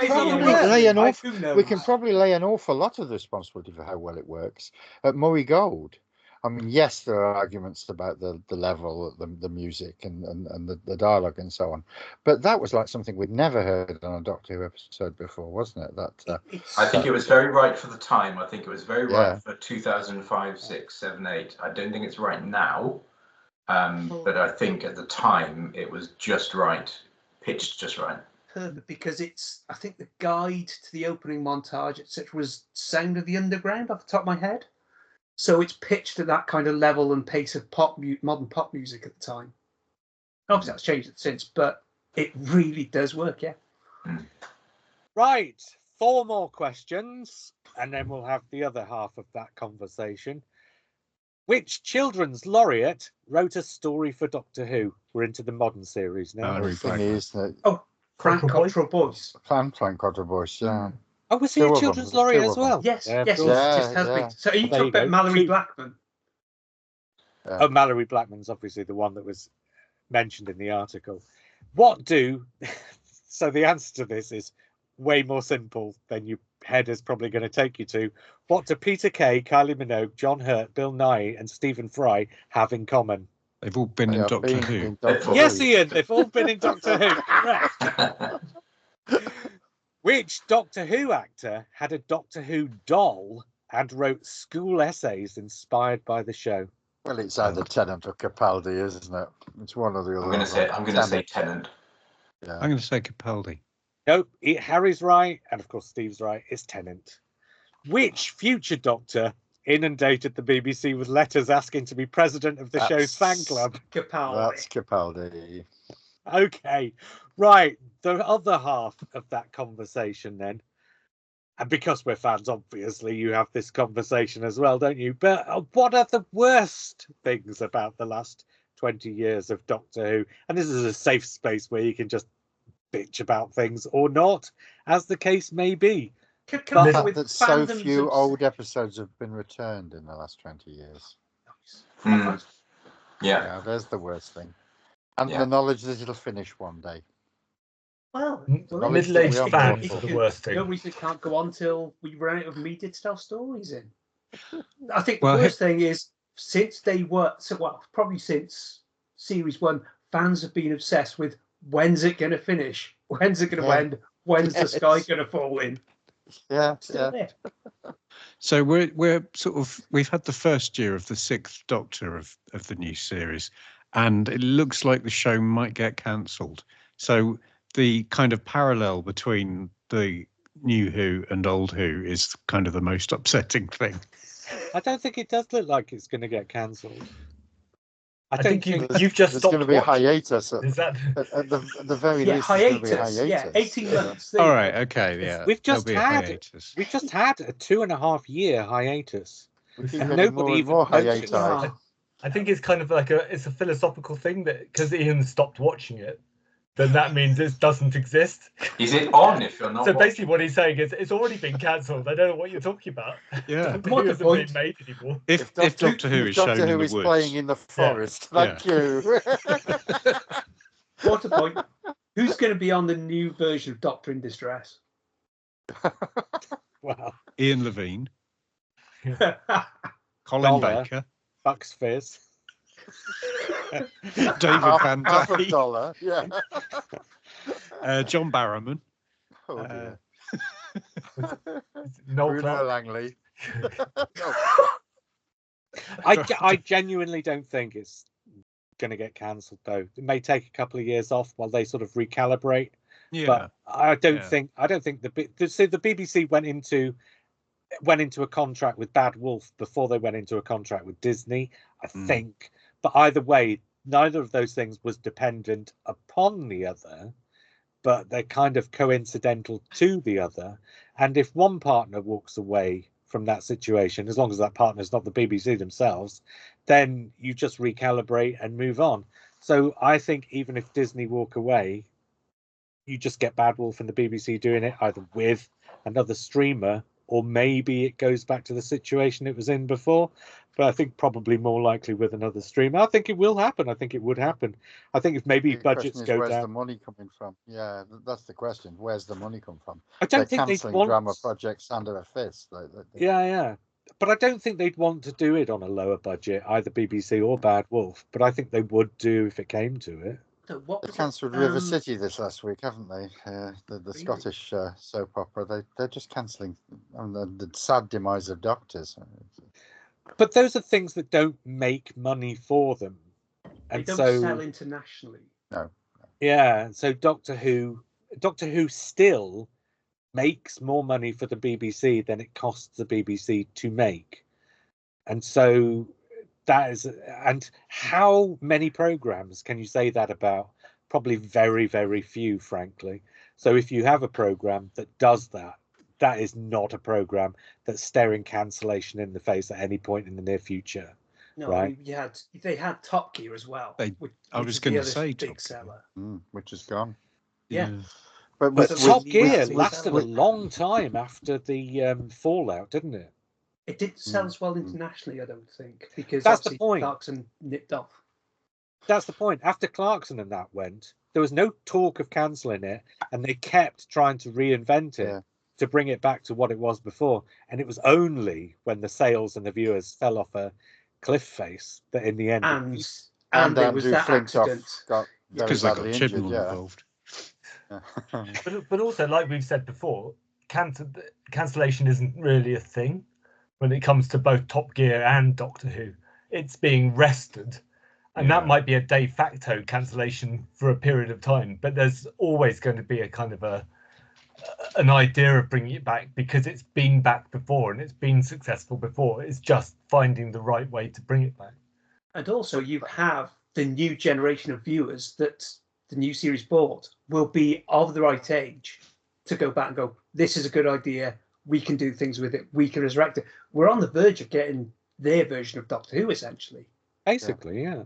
S3: probably lay an awful lot of the responsibility for how well it works at Murray Gold. I mean, yes, there are arguments about the level, the music, and the dialogue and so on, but that was like something we'd never heard on a Doctor Who episode before, wasn't it?
S2: I think it was very right for the time. I think it was very right for 2005, 6, 7, 8. I don't think it's right now, but I think at the time it was just right, pitched just right.
S4: Perfect, because I think the guide to the opening montage, etc., was Sound of the Underground off the top of my head. So it's pitched at that kind of level and pace of modern pop music at the time. Obviously, that's changed since, but it really does work, yeah.
S1: Right, 4 more questions, and then we'll have the other half of that conversation. Which children's laureate wrote a story for Doctor Who? We're into the modern series now.
S4: Frank Cottrell Boyce.
S3: Frank Cottrell Boyce, yeah.
S1: Oh, was he a children's laureate as well?
S4: Yes, yes, just has been. So are you talking about Mallory Blackman?
S1: Oh, Mallory Blackman's obviously the one that was mentioned in the article. So the answer to this is way more simple than your head is probably going to take you to. What do Peter Kay, Kylie Minogue, John Hurt, Bill Nye, and Stephen Fry have in common?
S5: They've all been in Doctor Who.
S1: Yes, Ian, they've all been in Doctor Who. Correct. Which Doctor Who actor had a Doctor Who doll and wrote school essays inspired by the show?
S3: Well, it's either Tennant or Capaldi, isn't it? It's one or the other.
S2: I'm going to say Tennant.
S3: Yeah.
S5: I'm going to say Capaldi.
S1: Nope, Harry's right, and of course Steve's right. It's Tennant. Which future Doctor inundated the BBC with letters asking to be president of the show's fan club?
S4: Capaldi.
S3: That's Capaldi.
S1: Okay, right. The other half of that conversation then. And because we're fans, obviously, you have this conversation as well, don't you? But what are the worst things about the last 20 years of Doctor Who? And this is a safe space where you can just bitch about things or not, as the case may be.
S3: That so few old episodes have been returned in the last 20 years.
S2: Yeah,
S3: there's the worst thing. And the knowledge that it'll finish one day.
S4: Well,
S6: middle-aged fans are the worst thing.
S4: No reason it can't go on till we run out of media to tell stories in. I think the worst thing is since probably since Series 1, fans have been obsessed with when's it going to finish? When's it going to end? When's the sky going to fall in?
S5: So we're we've had the first year of the 6th Doctor of the new series, and it looks like the show might get cancelled. So the kind of parallel between the new Who and old Who is kind of the most upsetting thing.
S1: I don't think it does look like it's going to get cancelled.
S6: I think you've just stopped.
S3: There's going to be a hiatus.
S6: Is that
S3: at the very least?
S4: Hiatus. Yeah, 18 months.
S5: All right. Okay. Yeah.
S1: We've just had a 2.5-year hiatus, and nobody even mentioned it.
S6: I think it's kind of like it's a philosophical thing that because Iain stopped watching it, then that means it doesn't exist.
S2: Is it on if you're not?
S6: So basically, what he's saying is it's already been cancelled. I don't know what you're talking about.
S5: Yeah,
S6: it hasn't been made anymore.
S5: If Doctor Who is shown in the woods,
S3: playing in the forest. Thank you.
S4: What a point! Who's going to be on the new version of Doctor in Distress?
S1: Wow,
S5: Ian Levine. Colin
S1: Dollar.
S5: Baker,
S1: Bucks Fizz.
S5: David Van
S3: half a
S5: Dyke,
S3: dollar. Yeah.
S5: John Barrowman.
S3: Oh dear.
S6: No
S3: Bruno
S6: Clark.
S3: Langley. No.
S1: I genuinely don't think it's going to get cancelled though. It may take a couple of years off while they sort of recalibrate.
S5: Yeah,
S1: But I don't
S5: yeah.
S1: think the BBC went into a contract with Bad Wolf before they went into a contract with Disney, I think. But either way, neither of those things was dependent upon the other, but they're kind of coincidental to the other. And if one partner walks away from that situation, as long as that partner is not the BBC themselves, then you just recalibrate and move on. So I think even if Disney walk away, you just get Bad Wolf and the BBC doing it either with another streamer, or maybe it goes back to the situation it was in before. But I think probably more likely with another streamer. I think it will happen. I think it would happen. I think if maybe
S3: The
S1: budgets
S3: question is,
S1: go
S3: where's
S1: down.
S3: the money coming from? Yeah, that's the question. Where's the money come from?
S1: I
S3: They're
S1: don't think they'd
S3: cancelling
S1: want.
S3: drama projects under a fist.
S1: Yeah. But I don't think they'd want to do it on a lower budget, either BBC or Bad Wolf. But I think they would do if it came to it.
S4: So what
S3: They
S4: was
S3: cancelled
S4: it?
S3: River City this last week, haven't they? The
S4: Really?
S3: Scottish soap opera. They're just cancelling. The sad demise of doctors.
S1: But those are things that don't make money for them,
S4: They
S1: and
S4: don't
S1: so
S4: sell internationally.
S3: No.
S1: yeah. So Doctor Who still makes more money for the BBC than it costs the BBC to make, and so that is. And how many programs can you say that about? Probably very, very few, frankly. So if you have a program that does that, that is not a program that's staring cancellation in the face at any point in the near future.
S4: No,
S1: Right.
S4: they had Top Gear as well.
S5: I was
S4: is
S5: going
S4: the
S5: to
S4: other
S5: say
S4: big
S5: Top Gear.
S4: seller.
S3: Which is gone.
S4: Yeah.
S3: But
S1: But Top Gear
S4: with-
S1: lasted a long time after the fallout, didn't it?
S4: It didn't sell as well internationally, I don't think, because
S1: That's the
S4: obviously
S1: point.
S4: Clarkson nipped off.
S1: That's the point. After Clarkson and that went, there was no talk of cancelling it, and they kept trying to reinvent it to bring it back to what it was before. And it was only when the sales and the viewers fell off a cliff face that in the end...
S4: And there
S3: Andrew
S4: was that
S3: Flintoff
S4: accident.
S3: got very
S5: Because they
S3: badly
S5: got
S3: injured.
S5: Chibnall involved.
S6: But also, like we've said before, cancellation isn't really a thing when it comes to both Top Gear and Doctor Who. It's being rested, and that might be a de facto cancellation for a period of time. But there's always going to be a kind of an idea of bringing it back because it's been back before and it's been successful before. It's just finding the right way to bring it back.
S4: And also, you have the new generation of viewers that the new series bought will be of the right age to go back and go, this is a good idea. We can do things with it. We can resurrect it. We're on the verge of getting their version of Doctor Who, essentially.
S1: Basically, yeah.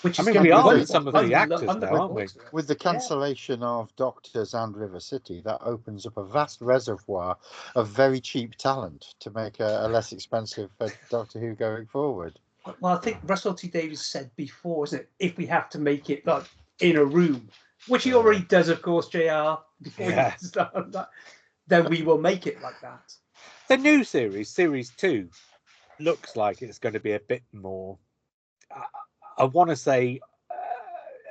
S4: Which
S1: I
S4: is
S1: mean, we are with
S4: wonderful.
S1: some of the actors now, aren't we?
S3: With the cancellation of Doctors and River City, that opens up a vast reservoir of very cheap talent to make a less expensive Doctor Who going forward.
S4: Well, I think Russell T Davies said before, isn't it? If we have to make it like in a room, which he already does, of course, JR, before he started that, then we will make it like that.
S1: The new series 2, looks like it's going to be a bit more, I want to say,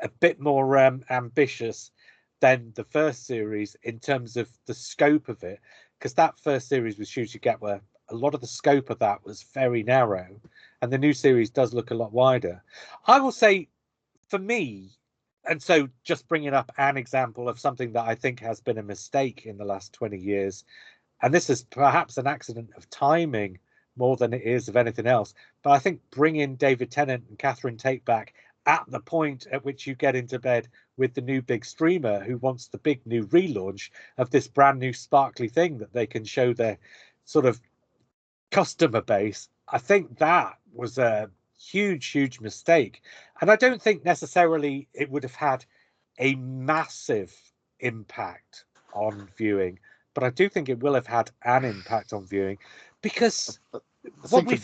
S1: a bit more ambitious than the first series in terms of the scope of it, because that first series with Shooty Gatwa, a lot of the scope of that was very narrow, and the new series does look a lot wider. I will say, for me, and so just bringing up an example of something that I think has been a mistake in the last 20 years, and this is perhaps an accident of timing more than it is of anything else, but I think bringing David Tennant and Catherine Tate back at the point at which you get into bed with the new big streamer who wants the big new relaunch of this brand new sparkly thing that they can show their sort of customer base, I think that was a huge mistake. And I don't think necessarily it would have had a massive impact on viewing, but I do think it will have had an impact on viewing, because
S3: I think a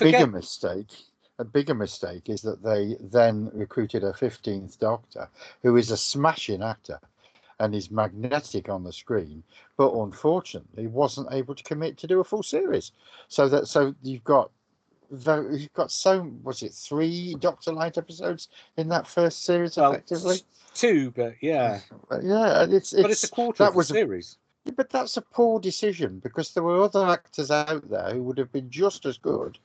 S3: bigger mistake is that they then recruited a 15th Doctor who is a smashing actor and is magnetic on the screen, but unfortunately wasn't able to commit to do a full series. So you've got You've got was it 3 Doctor Light episodes in that first series,
S1: Well,
S3: effectively?
S1: 2, but yeah.
S3: Yeah,
S1: But it's a quarter
S3: that
S1: of the
S3: was
S1: series.
S3: But that's a poor decision, because there were other actors out there who would have been just as good,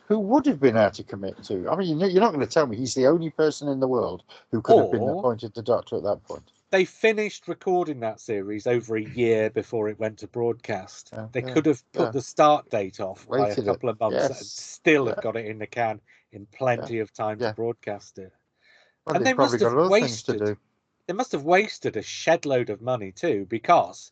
S3: who would have been able to commit to. I mean, you're not going to tell me he's the only person in the world who could have been appointed the Doctor at that point.
S1: They finished recording that series over a year before it went to broadcast. They could have put the start date off by a couple of months and still have got it in the can in plenty of time to broadcast it.
S3: Well,
S1: and they
S3: probably
S1: must have
S3: got other things to do.
S1: They must have wasted a shed load of money too, because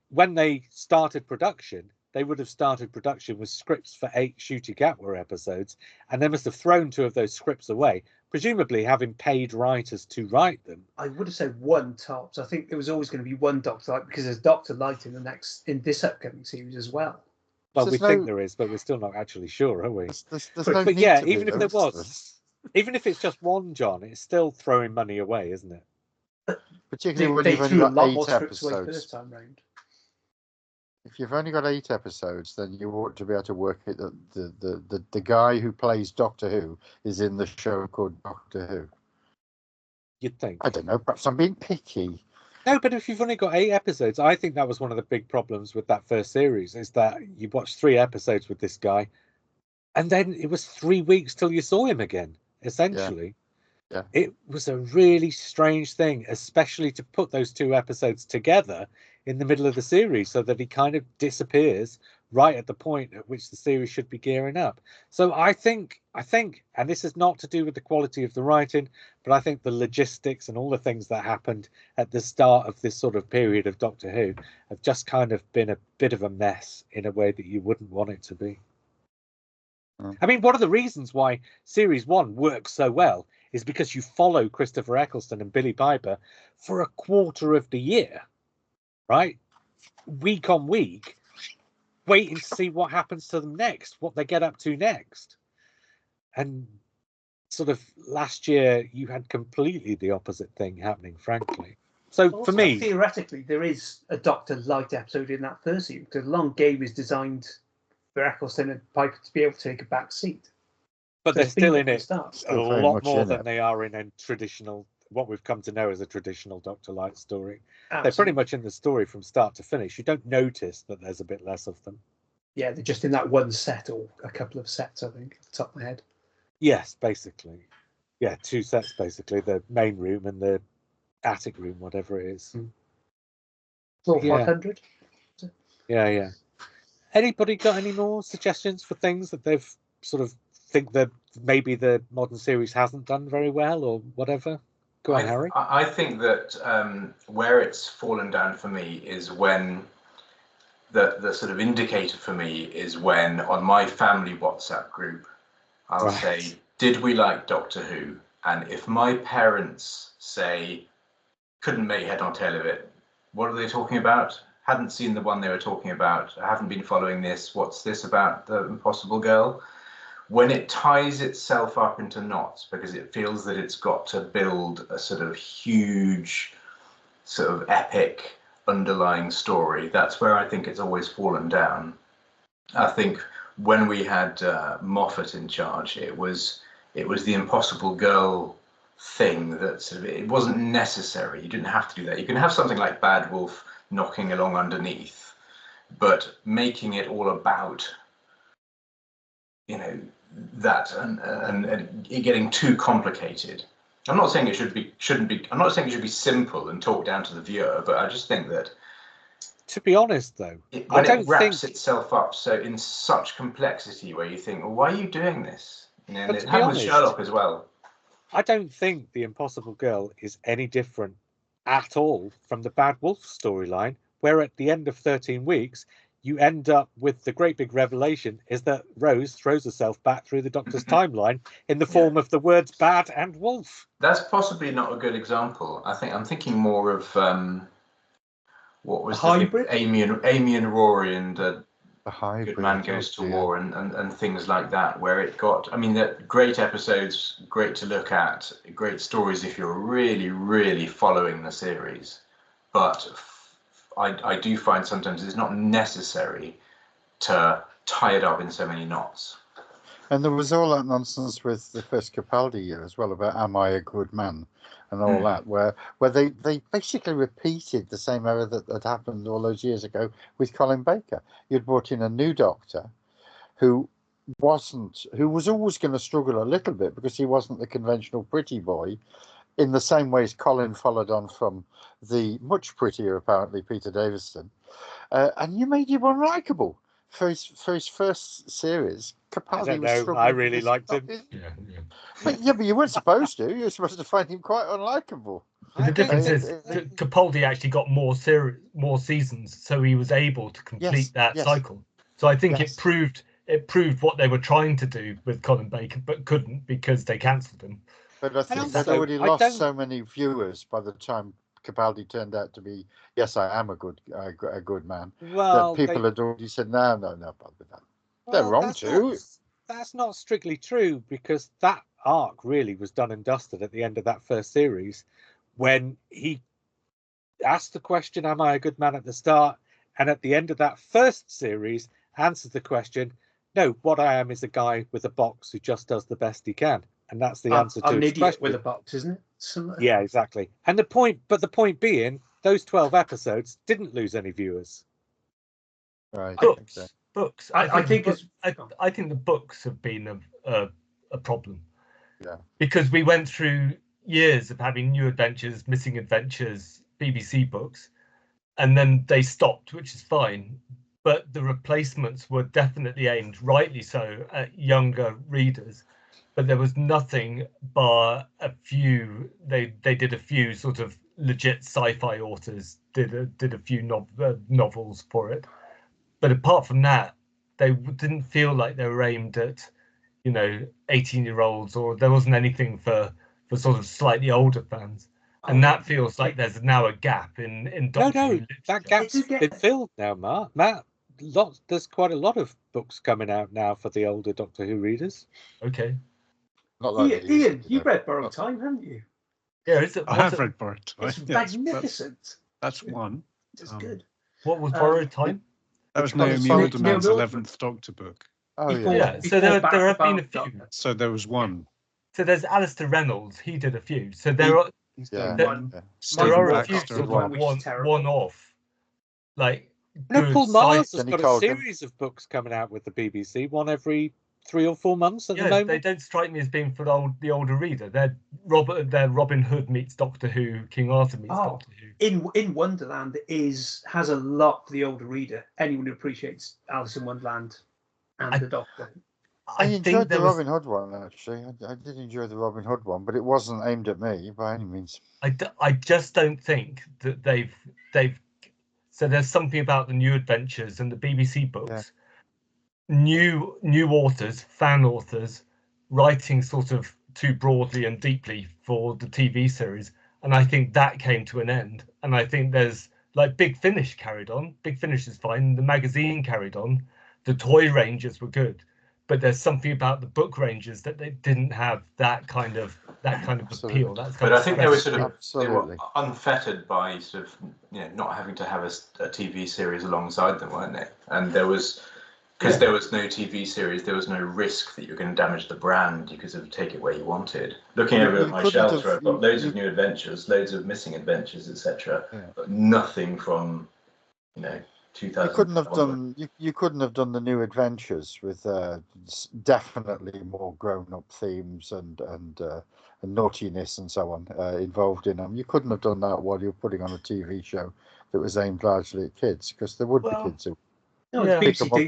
S1: when they started production, they would have started production with scripts for 8 Shooty Gatwa episodes, and they must have thrown 2 of those scripts away, presumably having paid writers to write them.
S4: I would have said 1 tops. I think there was always going to be 1 Doctor Light, because there's Doctor Light in this upcoming series as well.
S1: Well, we think there is, but we're still not actually sure, are we?
S3: There's no
S1: but
S3: need
S1: yeah,
S3: to
S1: even
S3: be,
S1: if there was, even if it's just 1, John, it's still throwing money away, isn't it?
S3: Particularly when
S4: they
S3: you've only
S4: threw a
S3: got
S4: lot
S3: 8
S4: more scripts away
S3: episodes.
S4: first time round.
S3: If you've only got 8 episodes, then you ought to be able to work it. The guy who plays Doctor Who is in the show called Doctor Who.
S1: You'd think.
S3: I don't know. Perhaps I'm being picky.
S1: No, but if you've only got 8 episodes, I think that was one of the big problems with that first series, is that you watched 3 episodes with this guy, and then it was 3 weeks till you saw him again, essentially.
S3: Yeah.
S1: It was a really strange thing, especially to put those 2 episodes together in the middle of the series, so that he kind of disappears right at the point at which the series should be gearing up. So I think, and this is not to do with the quality of the writing, but I think the logistics and all the things that happened at the start of this sort of period of Doctor Who have just kind of been a bit of a mess in a way that you wouldn't want it to be. I mean, one of the reasons why Series 1 works so well is because you follow Christopher Eccleston and Billy Barber for a quarter of the year, right? Week on week, waiting to see what happens to them next, what they get up to next. And sort of last year, you had completely the opposite thing happening, frankly. So
S4: also,
S1: for me,
S4: theoretically, there is a Doctor Light episode in that first series, because Long Game is designed for Eccleston and Piper to be able to take a back seat.
S1: But they're still in it a lot more than
S3: it.
S1: they are in a traditional, what we've come to know as a traditional Dr. Light story.
S4: Absolutely.
S1: They're pretty much in the story from start to finish. You don't notice that there's a bit less of them.
S4: Yeah, they're just in that one set, or a couple of sets, I think, off the top of my head.
S1: Yes, basically. Yeah, 2 sets, basically. The main room and the attic room, whatever it is.
S4: Floor 500?
S1: Yeah. Anybody got any more suggestions for things that they've sort of think that maybe the modern series hasn't done very well, or whatever? Go on, Harry.
S2: I think that where it's fallen down for me is when the sort of indicator for me is when on my family WhatsApp group, I'll say, did we like Doctor Who? And if my parents say, couldn't make head or tail of it, what are they talking about? Hadn't seen the one they were talking about. I haven't been following this. What's this about the Impossible Girl? When it ties itself up into knots because it feels that it's got to build a sort of huge, sort of epic underlying story, that's where I think it's always fallen down. I think when we had Moffat in charge, it was the Impossible Girl thing that sort of, it wasn't necessary. You didn't have to do that. You can have something like Bad Wolf knocking along underneath, but making it all about, you know, that and it getting too complicated. I'm not saying it shouldn't be. I'm not saying it should be simple and talk down to the viewer, but I just think that,
S1: to be honest, though,
S2: when it wraps itself up so in such complexity, where you think, well, why are you doing this? You know, and it happened with Sherlock as well.
S1: I don't think the Impossible Girl is any different at all from the Bad Wolf storyline, where at the end of 13 weeks, you end up with the great big revelation is that Rose throws herself back through the Doctor's timeline in the form of the words bad and wolf.
S2: That's possibly not a good example. I think I'm thinking more of what was the Amy and Rory and
S3: The Hybrid,
S2: Good Man Goes to War and things like that, where it got, I mean, that great episodes, great to look at, great stories if you're really, really following the series. But I do find sometimes it's not necessary to tie it up in so many knots.
S3: And there was all that nonsense with the first Capaldi year as well about "Am I a Good Man?" and all that, where they basically repeated the same error that had happened all those years ago with Colin Baker. You'd brought in a new doctor who was always going to struggle a little bit because he wasn't the conventional pretty boy, in the same way as Colin followed on from the much prettier, apparently, Peter Davison, and you made him unlikable for his first series.
S1: I
S3: Capaldi
S1: don't
S3: was
S1: know.
S3: struggling
S1: I
S3: with
S1: really
S3: this
S1: liked
S3: stuff.
S1: him.
S3: But you weren't supposed to. You were supposed to find him quite unlikable.
S6: But the difference is
S3: it-
S6: Capaldi actually got more seasons, so he was able to complete that cycle. So I think it proved what they were trying to do with Colin Baker, but couldn't because they cancelled him.
S3: But I think
S1: also,
S3: they'd already lost so many viewers by the time Capaldi turned out to be, yes, I am a good man.
S1: Well,
S3: that people had already said, no, bother with that. They're
S1: well,
S3: wrong too.
S1: That's not strictly true, because that arc really was done and dusted at the end of that first series, when he asked the question, "Am I a good man?" at the start, and at the end of that first series answers the question, "No, what I am is a guy with a box who just does the best he can." And that's the answer to
S4: an
S1: his
S4: idiot
S1: question.
S4: with a box, isn't it?
S1: Yeah, exactly. And the point being, those 12 episodes didn't lose any viewers.
S3: Right.
S6: Books.
S4: I think
S6: the books have been a problem.
S3: Yeah.
S6: Because we went through years of having New Adventures, Missing Adventures, BBC books, and then they stopped, which is fine. But the replacements were definitely aimed, rightly so, at younger readers. But there was nothing bar a few. They did a few sort of legit sci-fi authors did a few novels for it. But apart from that, they didn't feel like they were aimed at 18-year-olds, or there wasn't anything for sort of slightly older fans. And that feels like there's now a gap in Doctor Who literature.
S1: That gap's been filled now, Matt. There's quite a lot of books coming out now for the older Doctor Who readers.
S6: Okay.
S3: Not like
S4: Iain, you read Borrowed Time, haven't you?
S6: Yeah, is it?
S5: I have read Borrowed Time.
S4: It's magnificent.
S5: That's one.
S4: It's good.
S6: What was Borrowed Time?
S5: That was Naomi Alderman's 11th Doctor book.
S3: Oh,
S6: yeah. So there have been a few.
S5: So there was one.
S6: So there's Alistair Reynolds. He did a few. So there are a few sort of one-off, like.
S1: Paul Mars has got a series of books coming out with the BBC, one every 3 or 4 months at the moment.
S6: They don't strike me as being for the older reader. They're Robin Hood meets Doctor Who, King Arthur meets Doctor Who.
S4: In Wonderland has a lot for the older reader. Anyone who appreciates Alice in Wonderland and the Doctor.
S3: I enjoyed the Robin Hood one, actually. I did enjoy the Robin Hood one, but it wasn't aimed at me by any means.
S6: I just don't think that they've. So there's something about the New Adventures and the BBC books. Yeah. New authors, fan authors, writing sort of too broadly and deeply for the TV series, and I think that came to an end. And I think there's like Big Finish carried on. Big Finish is fine. The magazine carried on. The toy ranges were good, but there's something about the book ranges that they didn't have that kind of appeal.
S2: But I think they were sort of they were unfettered by sort of not having to have a TV series alongside them, weren't they? And there was. Because there was no TV series, there was no risk that you're going to damage the brand. You could sort of take it where you wanted. Looking over at my shelves, I've got loads of New Adventures, loads of Missing Adventures, etc. But nothing from, 2000.
S3: You couldn't have done the New Adventures with definitely more grown-up themes and naughtiness and so on involved in them. You couldn't have done that while you're putting on a TV show that was aimed largely at kids, because there would be kids who. Pick them up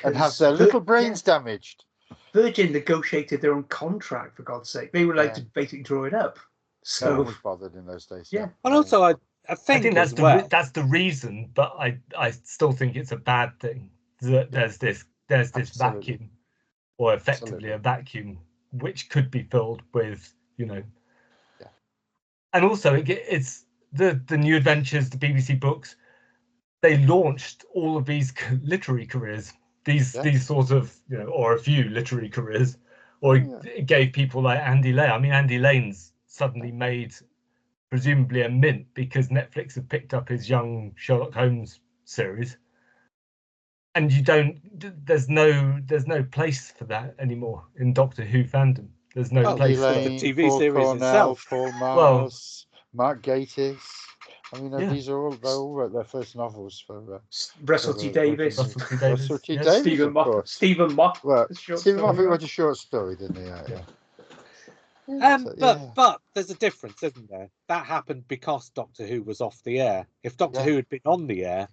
S3: and have their little brains damaged.
S4: Virgin negotiated their own contract, for God's sake. They were like to basically draw it up. So
S3: no one was bothered in those days.
S4: Yeah.
S1: And also, I think
S6: that's the reason, but I still think it's a bad thing that there's this vacuum, or effectively a vacuum, which could be filled with And also, it's the New Adventures, the BBC books. They launched all of these literary careers, these sorts of, or a few literary careers, or it gave people like Andy Lane. I mean, Andy Lane's suddenly made presumably a mint because Netflix have picked up his young Sherlock Holmes series. and you don't. There's no place for that anymore in Doctor Who fandom. There's no
S1: Well,
S6: place for
S1: the
S3: Lane,
S1: TV
S3: Paul
S1: series
S3: Cornell,
S1: itself.
S3: Paul
S6: Well-
S3: Mars, Mark Gatiss. I mean,
S6: Yeah.
S3: these are all they all wrote their first novels for
S4: Russell T Davis,
S6: Russell T.
S3: Russell T.
S6: Yes.
S3: Davis,
S4: Stephen
S3: of
S4: Moffat.
S3: course.
S4: Stephen Moffat.
S3: Well,
S4: the short
S3: Stephen
S4: story
S3: Moffat wrote
S4: writer.
S3: a short story, didn't he? Yeah.
S1: But there's a difference, isn't there? That happened because Doctor Who was off the air. If Doctor
S3: Yeah.
S1: Who had been on the air,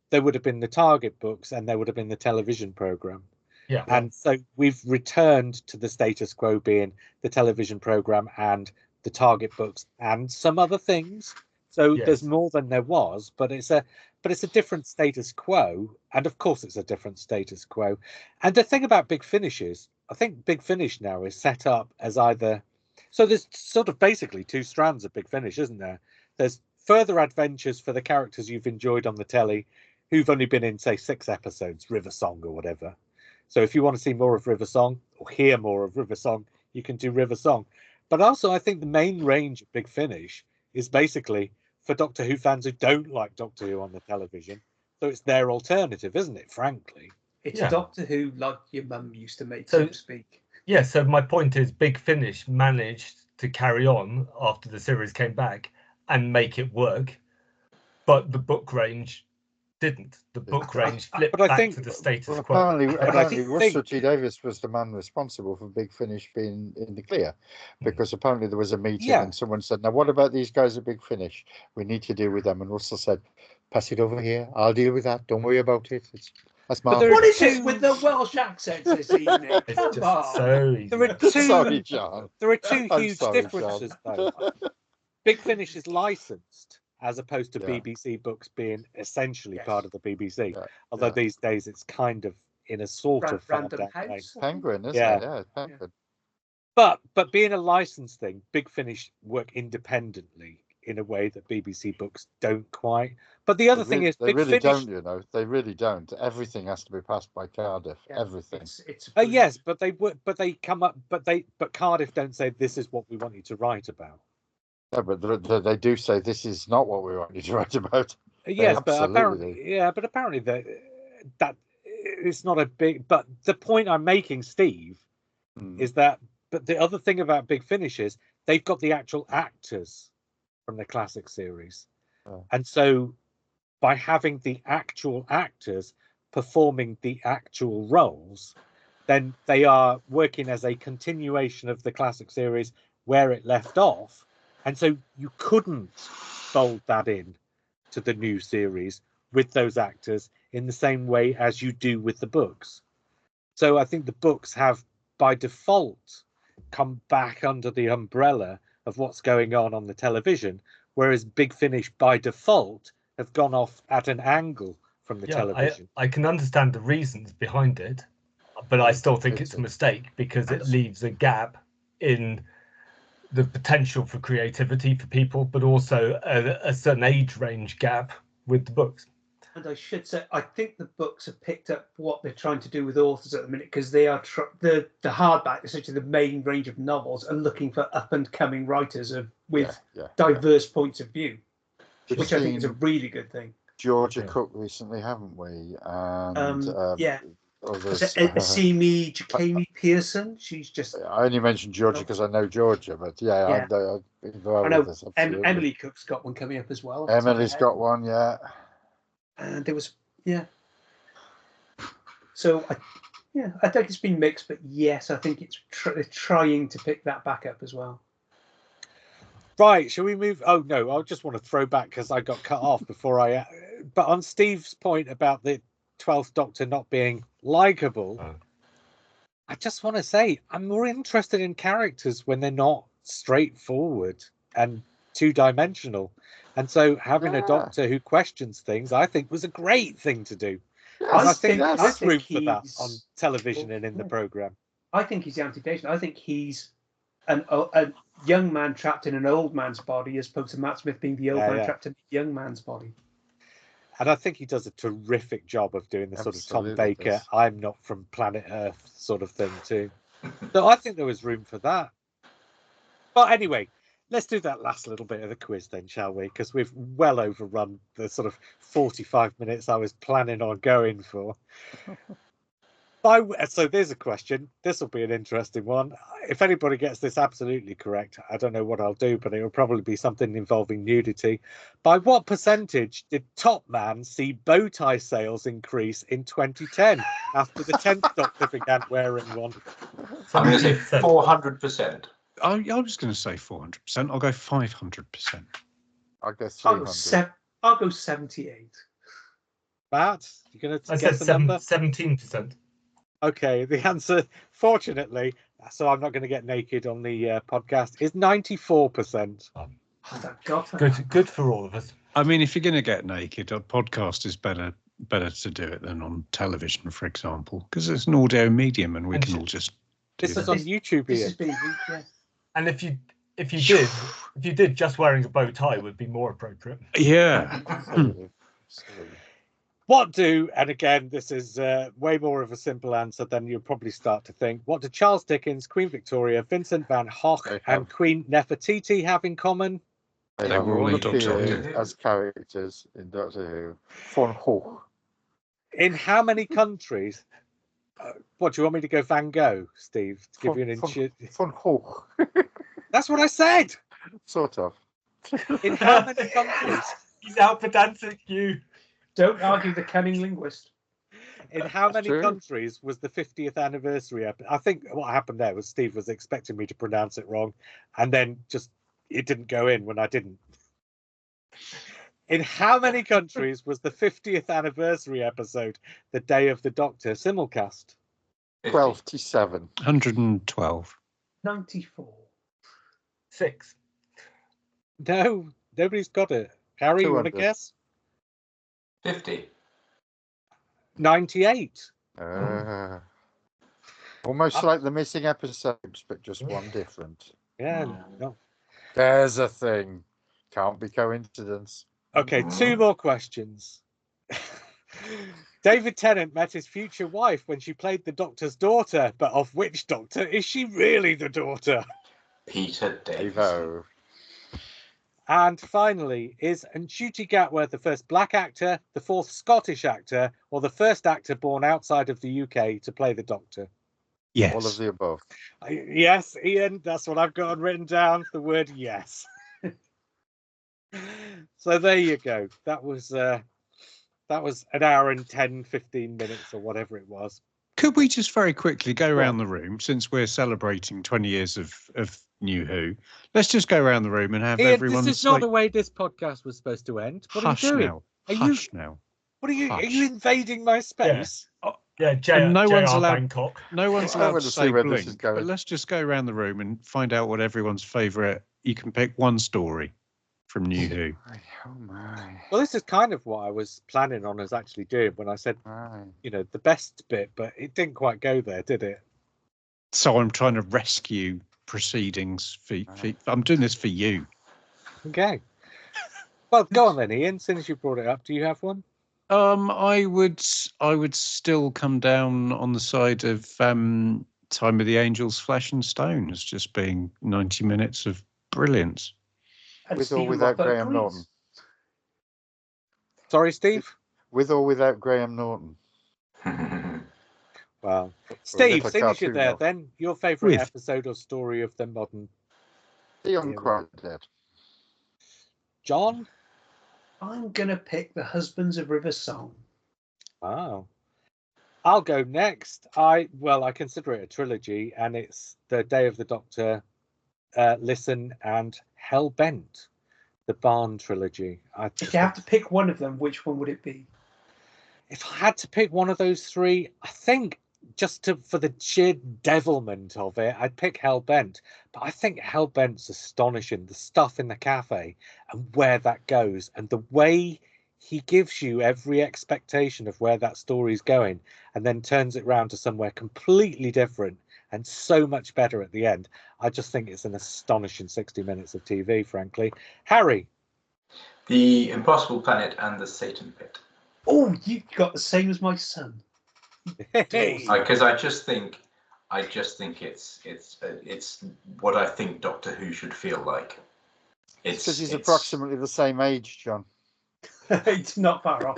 S1: there would have been the Target books and there would have been the television program.
S6: Yeah.
S1: And so we've returned to the status quo being the television program and the Target books and some other things. So
S6: Yes.
S1: there's more than there was, but it's a different status quo. And of course it's a different status quo. And the thing about Big Finish is, I think Big Finish now is set up as either, so there's sort of basically two strands of Big Finish, isn't there? There's further adventures for the characters you've enjoyed on the telly who've only been in, say, 6 episodes, River Song or whatever. So if you want to see more of River Song or hear more of River Song, you can do River Song. But also, I think the main range of Big Finish is basically for Doctor Who fans who don't like Doctor Who on the television. So it's their alternative, isn't it, frankly?
S4: It's
S6: Yeah.
S4: Doctor Who like your mum used to make,
S6: So-
S4: so to speak.
S6: Yeah, so my point is Big Finish managed to carry on after the series came back and make it work, but the book range didn't. The book range flipped
S1: But I
S6: back
S1: think-
S6: to the status
S3: Well,
S6: quo.
S3: apparently
S1: think-
S3: Russell T. Davis was the man responsible for Big Finish being in the clear, because apparently there was a meeting
S1: Yeah.
S3: and someone said, "Now, what about these guys at Big Finish? We need to deal with them." And Russell said, "Pass it over here. I'll deal with that. Don't worry about it. That's my."
S1: there
S4: What
S1: are
S4: is
S1: two-
S4: it with the Welsh accents this evening?
S6: It's
S4: Come
S6: just
S4: on.
S6: so easy.
S1: There are two,
S3: Sorry, John.
S1: there are two
S3: I'm
S1: huge
S3: sorry,
S1: differences,
S3: John.
S1: though. Big Finish is licensed as opposed to
S3: Yeah.
S1: BBC books being essentially
S4: Yes.
S1: part of the BBC.
S3: Yeah,
S1: Although
S3: yeah.
S1: these days it's kind of in a sort of
S4: Random
S1: farmed out way.
S4: House.
S3: Penguin, isn't
S1: Yeah.
S3: it? Yeah, Penguin.
S1: But being a licensed thing, Big Finish work independently in a way that BBC books don't quite. But the other thing is,
S3: They
S1: Big
S3: really
S1: Finish.
S3: don't. You know, they really don't. Everything has to be passed by Cardiff.
S4: Yeah,
S3: Everything.
S4: It's
S1: Yes, but they would. But they come up. But Cardiff don't say this is what we want you to write about.
S3: No, but they do say this is not what we want you to write about.
S1: Yes, but
S3: absolutely
S1: apparently that it's not a big. But the point I'm making, Steve, is that. But the other thing about Big Finish is they've got the actual actors from the classic series, and so by having the actual actors performing the actual roles, then they are working as a continuation of the classic series where it left off, and so you couldn't fold that in to the new series with those actors in the same way as you do with the books. So I think the books have by default come back under the umbrella of what's going on the television, whereas Big Finish by default have gone off at an angle from the television.
S6: I can understand the reasons behind it, but I still think it's a mistake because it leaves a gap in the potential for creativity for people, but also a certain age range gap with the books.
S4: And I should say, I think the books have picked up what they're trying to do with authors at the minute, because they are the hardback, essentially the main range of novels, are looking for up and coming writers with diverse points of view, which I think is a really good thing.
S3: Georgia Cook recently, haven't we? And others.
S4: Asimi Jakami Pearson. She's just.
S3: I only mentioned Georgia because I know Georgia, but I
S4: know Emily Cook's got one coming up as well.
S3: Emily's got one, yeah.
S4: And there was, So, I think it's been mixed, but yes, I think it's trying to pick that back up as well.
S1: Right, shall we move? Oh, no, I just want to throw back because I got cut off before I... But on Steve's point about the 12th Doctor not being likeable, I just want to say I'm more interested in characters when they're not straightforward and two-dimensional. And so having a Doctor who questions things, I think, was a great thing to do. I think there's room for that on television and in the programme.
S4: I think he's the anti-patient. I think he's a young man trapped in an old man's body, as opposed to Matt Smith being the old man trapped in a young man's body.
S1: And I think he does a terrific job of doing the sort of Tom Baker, I'm not from planet Earth sort of thing too. So I think there was room for that. But anyway, let's do that last little bit of the quiz then, shall we? Because we've well overrun the sort of 45 minutes I was planning on going for. So there's a question. This will be an interesting one. If anybody gets this absolutely correct, I don't know what I'll do, but it will probably be something involving nudity. By what percentage did Top Man see bow tie sales increase in 2010 after the 10th Doctor began wearing one?
S2: I'm going to say 400%.
S5: I was going to say 400%. I'll go 500%.
S3: I'll go
S4: I'll go
S3: 300.
S4: I'll go 78.
S1: Matt, you're going to
S6: I
S1: guess
S6: said
S1: the number?
S6: 17%.
S1: Okay, the answer, fortunately, so I'm not going to get naked on the podcast, is 94%.
S4: Oh, thank God for that.
S6: Good for all of us.
S5: I mean, if you're going to get naked, a podcast is better to do it than on television, for example, because it's an audio medium and we can all just do
S1: This is
S5: that.
S1: on YouTube,
S4: This
S1: Iain.
S4: is being, yeah.
S6: And if you did, just wearing a bow tie would be more appropriate.
S5: Yeah.
S3: Absolutely. Absolutely.
S1: What do, and again, this is way more of a simple answer than you'll probably start to think. What do Charles Dickens, Queen Victoria, Vincent van Gogh, and Queen Nefertiti have in common?
S3: They
S5: They
S3: have
S5: were all
S3: all
S5: in Doctor
S3: appeared
S2: Who.
S3: as characters in Doctor Who. Von Gogh.
S1: In how many countries? What, do you want me to go Van Gogh, Steve? To give you an inch.
S3: Von Gogh.
S1: That's what I said.
S3: Sort of.
S1: In how many countries?
S6: He's out pedantic, you.
S4: Don't argue the cunning linguist.
S1: In how many
S3: True.
S1: countries was the 50th anniversary? I think what happened there was Steve was expecting me to pronounce it wrong, and then just it didn't go in when I didn't. In how many countries was the 50th anniversary episode, The Day of the Doctor, simulcast?
S3: 12-7.
S5: 112.
S4: 94.
S6: 6.
S1: No, nobody's got it. Harry, you want to
S3: 200.
S1: guess?
S2: 50.
S1: 98.
S3: Almost like the missing episodes, but just one different.
S1: Yeah, no.
S3: There's a thing. Can't be coincidence.
S1: Okay, two more questions. David Tennant met his future wife when she played the Doctor's daughter, but of which Doctor is she really the daughter?
S2: Peter Davison.
S3: Evo.
S1: And finally, is Ncuti Gatwa the first black actor, the fourth Scottish actor, or the first actor born outside of the UK to play the Doctor?
S5: Yes.
S3: All of the above.
S1: Yes, Iain, that's what I've got written down, the word yes. So there you go. That was an hour and 10, 15 minutes or whatever it was.
S5: Could we just very quickly go around the room, since we're celebrating 20 years of New Who? Let's just go around the room and have
S1: Iain,
S5: everyone.
S1: this is not the way this podcast was supposed to end. What
S5: Hush
S1: are you doing?
S5: now.
S1: Are
S5: Hush
S1: you?
S5: now.
S1: What are you?
S5: Hush.
S1: Are you invading my space?
S6: Yeah,
S5: And no one's
S6: JR
S5: allowed-
S6: Bangkok.
S5: No one's
S3: I
S5: allowed
S3: want
S5: to
S3: to
S5: say
S3: see where this is
S5: blink,
S3: going.
S5: but let's just go around the room and find out what everyone's favourite. You can pick one story from New Who.
S3: Oh my.
S1: Well, this is kind of what I was planning on as actually doing when I said, the best bit, but it didn't quite go there, did it?
S5: So I'm trying to rescue proceedings. I'm doing this for you.
S1: Okay. Well, go on then, Iain. Since you brought it up, do you have one?
S5: I would still come down on the side of Time of the Angels, Flesh and Stone as just being 90 minutes of brilliance.
S4: And
S3: With or
S4: Stephen
S3: without
S4: Moffat
S3: Graham
S4: agrees.
S3: Norton.
S1: Sorry, Steve?
S3: With or without Graham Norton.
S1: Well,
S3: Or
S1: Steve,
S3: little
S1: since you're
S3: cartoon
S1: there,
S3: of
S1: then your favourite
S5: With.
S1: episode or story of the modern
S3: The Unquoted.
S1: John?
S4: I'm going to pick The Husbands of River Song.
S1: Wow. I'll go next. I consider it a trilogy, and it's The Day of the Doctor, Listen, and Hellbent, the Barn trilogy.
S4: If you have to pick one of them, which one would it be?
S1: If I had to pick one of those three, I think for the sheer devilment of it, I'd pick Hellbent. But I think Hellbent's astonishing. The stuff in the cafe and where that goes, and the way he gives you every expectation of where that story's going, and then turns it round to somewhere completely different and so much better at the end. I just think it's an astonishing 60 minutes of TV, frankly. Harry?
S2: The Impossible Planet and the Satan Pit.
S4: Oh, you got the same as my son.
S2: Because I just think it's what I think Doctor Who should feel like.
S3: It's because he's approximately the same age, John.
S4: It's not far off.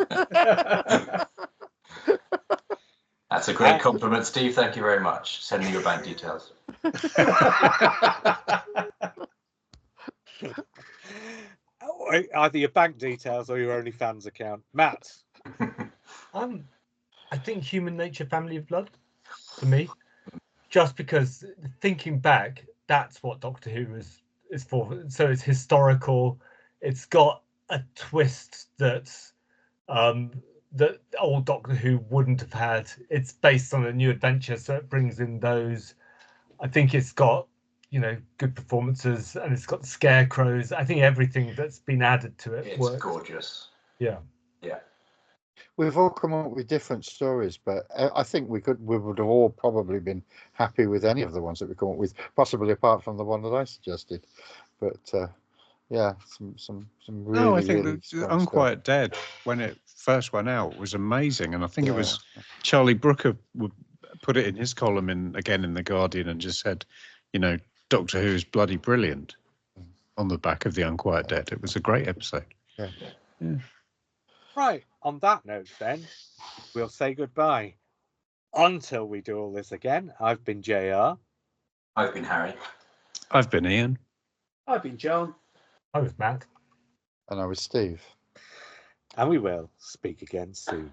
S2: That's a great compliment, Steve. Thank you very much. Send me your bank details.
S1: Either your bank details or your OnlyFans account. Matt.
S6: I think Human Nature, Family of Blood, for me, just because thinking back, that's what Doctor Who is for. So it's historical. It's got a twist that's that old Doctor Who wouldn't have had. It's based on a new adventure, so it brings in those. I think it's got, good performances, and it's got scarecrows. I think everything that's been added to it works.
S2: Gorgeous.
S6: Yeah.
S3: We've all come up with different stories, but I think we would have all probably been happy with any of the ones that we come up with, possibly apart from the one that I suggested. But yeah, some really.
S5: No, I think
S3: really
S5: the Unquiet Dead, when it first went out, was amazing, and I think it was Charlie Brooker would put it in his column in the Guardian, and just said, Doctor Who is bloody brilliant on the back of the Unquiet Dead. It was a great episode.
S3: Yeah.
S1: Right, on that note then, we'll say goodbye. Until we do all this again, I've been JR.
S2: I've been Harry.
S5: I've been Iain.
S4: I've been John.
S6: I was Matt.
S3: And I was Steve.
S1: And we will speak again soon.